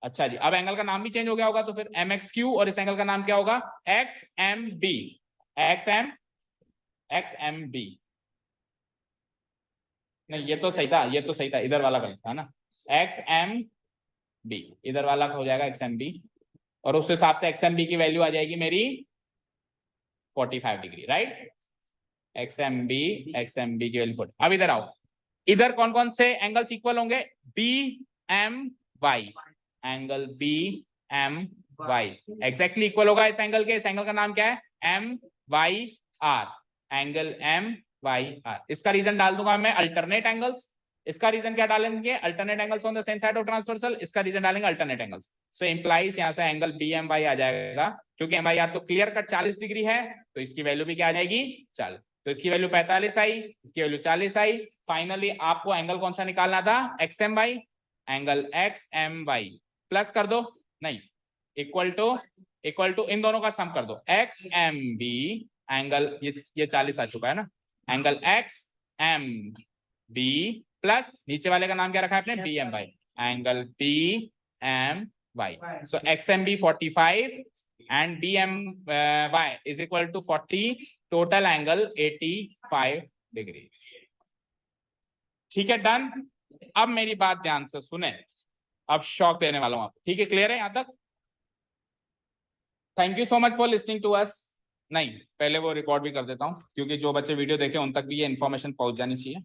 अच्छा जी, अब एंगल का नाम भी चेंज हो गया होगा, तो फिर MXQ, और इस एंगल का नाम क्या होगा XMB, XMB। नहीं ये तो सही था, इधर वाला गलत था ना, XMB, इधर वाला हो जाएगा XMB, और उस हिसाब से XMB की वैल्यू आ जाएगी मेरी 45 डिग्री, राइट। XMB की वैल्यू 40। अब इधर आओ, इधर कौन कौन से एंगल्स इक्वल होंगे? B M Y, angle B M Y exactly equal होगा इस एंगल के। इस एंगल का नाम क्या है? M Y R, angle M Y R. इसका रीजन डाल दूंगा मैं अल्टरनेट एंगल्स। इसका रीजन क्या डालेंगे? Alternate angles on the same side of transversal. इसका रीजन डालेंगे अल्टरनेट एंगल्स। सो इंप्लाइज यहां से एंगल बी एम वाई आ जाएगा, क्योंकि एम वाई आर तो क्लियर कट 40 डिग्री है, तो इसकी वैल्यू भी क्या आ जाएगी? 40। तो इसकी वैल्यू 45 आई, इसकी वैल्यू 40 आई। फाइनली आपको एंगल कौन सा निकालना था? X M Y, angle X M Y plus कर दो, नहीं इक्वल टू इन दोनों का सम कर दो, एक्स एम बी एंगल ये 40 आ चुका है ना, angle X M B plus नीचे वाले का नाम क्या रखा है आपने? B M Y, angle B M Y. So X M B 45 and BMY is equal to 40, total angle 85 degrees। ठीक है, डन। अब मेरी बात ध्यान से सुने, अब शॉक देने वाला हूं आपको। ठीक है, क्लियर है यहां तक? Thank you so much for listening to us. नहीं, पहले वो रिकॉर्ड भी कर देता हूं, क्योंकि जो बच्चे वीडियो देखे उन तक भी ये इन्फॉर्मेशन पहुंच जानी चाहिए।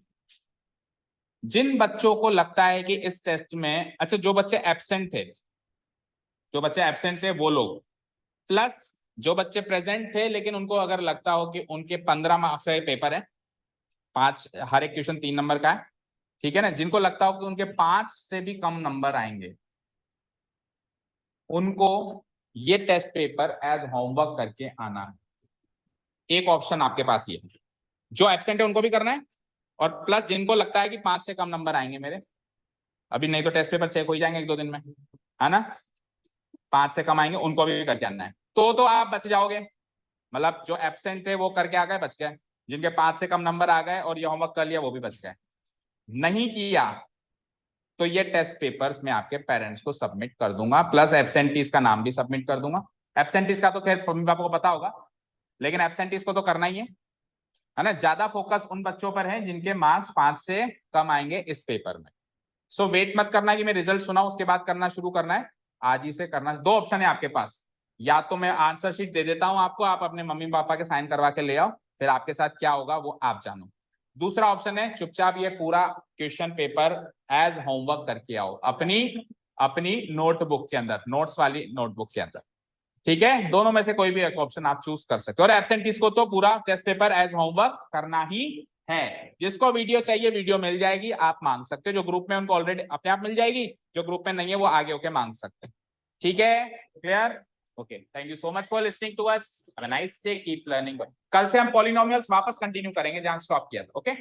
जिन बच्चों को लगता है कि इस टेस्ट में, अच्छा जो बच्चे एब्सेंट थे वो लोग, प्लस जो बच्चे प्रेजेंट थे लेकिन उनको अगर लगता हो कि उनके 15 मार्क्स का पेपर है, 5 हर एक क्वेश्चन 3 नंबर का है, ठीक है ना, जिनको लगता हो कि उनके 5 से भी कम नंबर आएंगे, उनको ये टेस्ट पेपर एज होमवर्क करके आना है। एक ऑप्शन आपके पास ये है, जो एब्सेंट है उनको भी करना है, और प्लस जिनको लगता है कि 5 से कम नंबर आएंगे मेरे, अभी नहीं तो टेस्ट पेपर चेक हो जाएंगे 1-2 दिन में, है ना, 5 से कम आएंगे, उनको भी करके आना है। तो आप बच जाओगे, मतलब जो एब्सेंट थे वो करके आ गए, बच गए। जिनके 5 से कम नंबर आ गए और ये होमवर्क कर लिया वो भी बच गए। नहीं किया तो ये टेस्ट पेपर्स में आपके पेरेंट्स को सबमिट कर दूंगा, प्लस एब्सेंटीज का नाम भी सबमिट कर दूंगा। एब्सेंटीज का तो खैर मम्मी पापा को पता होगा, लेकिन एब्सेंटीज को तो करना ही है ना। ज्यादा फोकस उन बच्चों पर है जिनके मार्क्स 5 से कम आएंगे इस पेपर में। सो वेट मत करना कि मैं रिजल्ट सुना उसके बाद करना शुरू करना है, आज ही से करना। 2 ऑप्शन है आपके पास, या तो मैं आंसर शीट दे देता हूं आपको, आप अपने मम्मी पापा के साइन करवा के ले आओ, फिर आपके साथ क्या होगा वो आप जानो। दूसरा ऑप्शन है चुपचाप ये पूरा क्वेश्चन पेपर एज होमवर्क करके आओ अपनी नोटबुक के अंदर, नोट्स वाली नोटबुक के अंदर। ठीक है, दोनों में से कोई भी एक ऑप्शन आप चूज कर सकते हो। और एब्सेंटीज को तो पूरा टेस्ट पेपर एज होमवर्क करना ही है। जिसको वीडियो चाहिए वीडियो मिल जाएगी, आप मांग सकते हो। जो ग्रुप में उनको ऑलरेडी अपने आप मिल जाएगी, जो ग्रुप में नहीं है वो आगे होके मांग सकते हैं। ठीक है, clear? Okay, thank you so much for listening to us. Have a nice day, keep learning. कल से हम पॉलिनोमियल्स वापस कंटिन्यू करेंगे जहां स्टॉप किया था। ओके।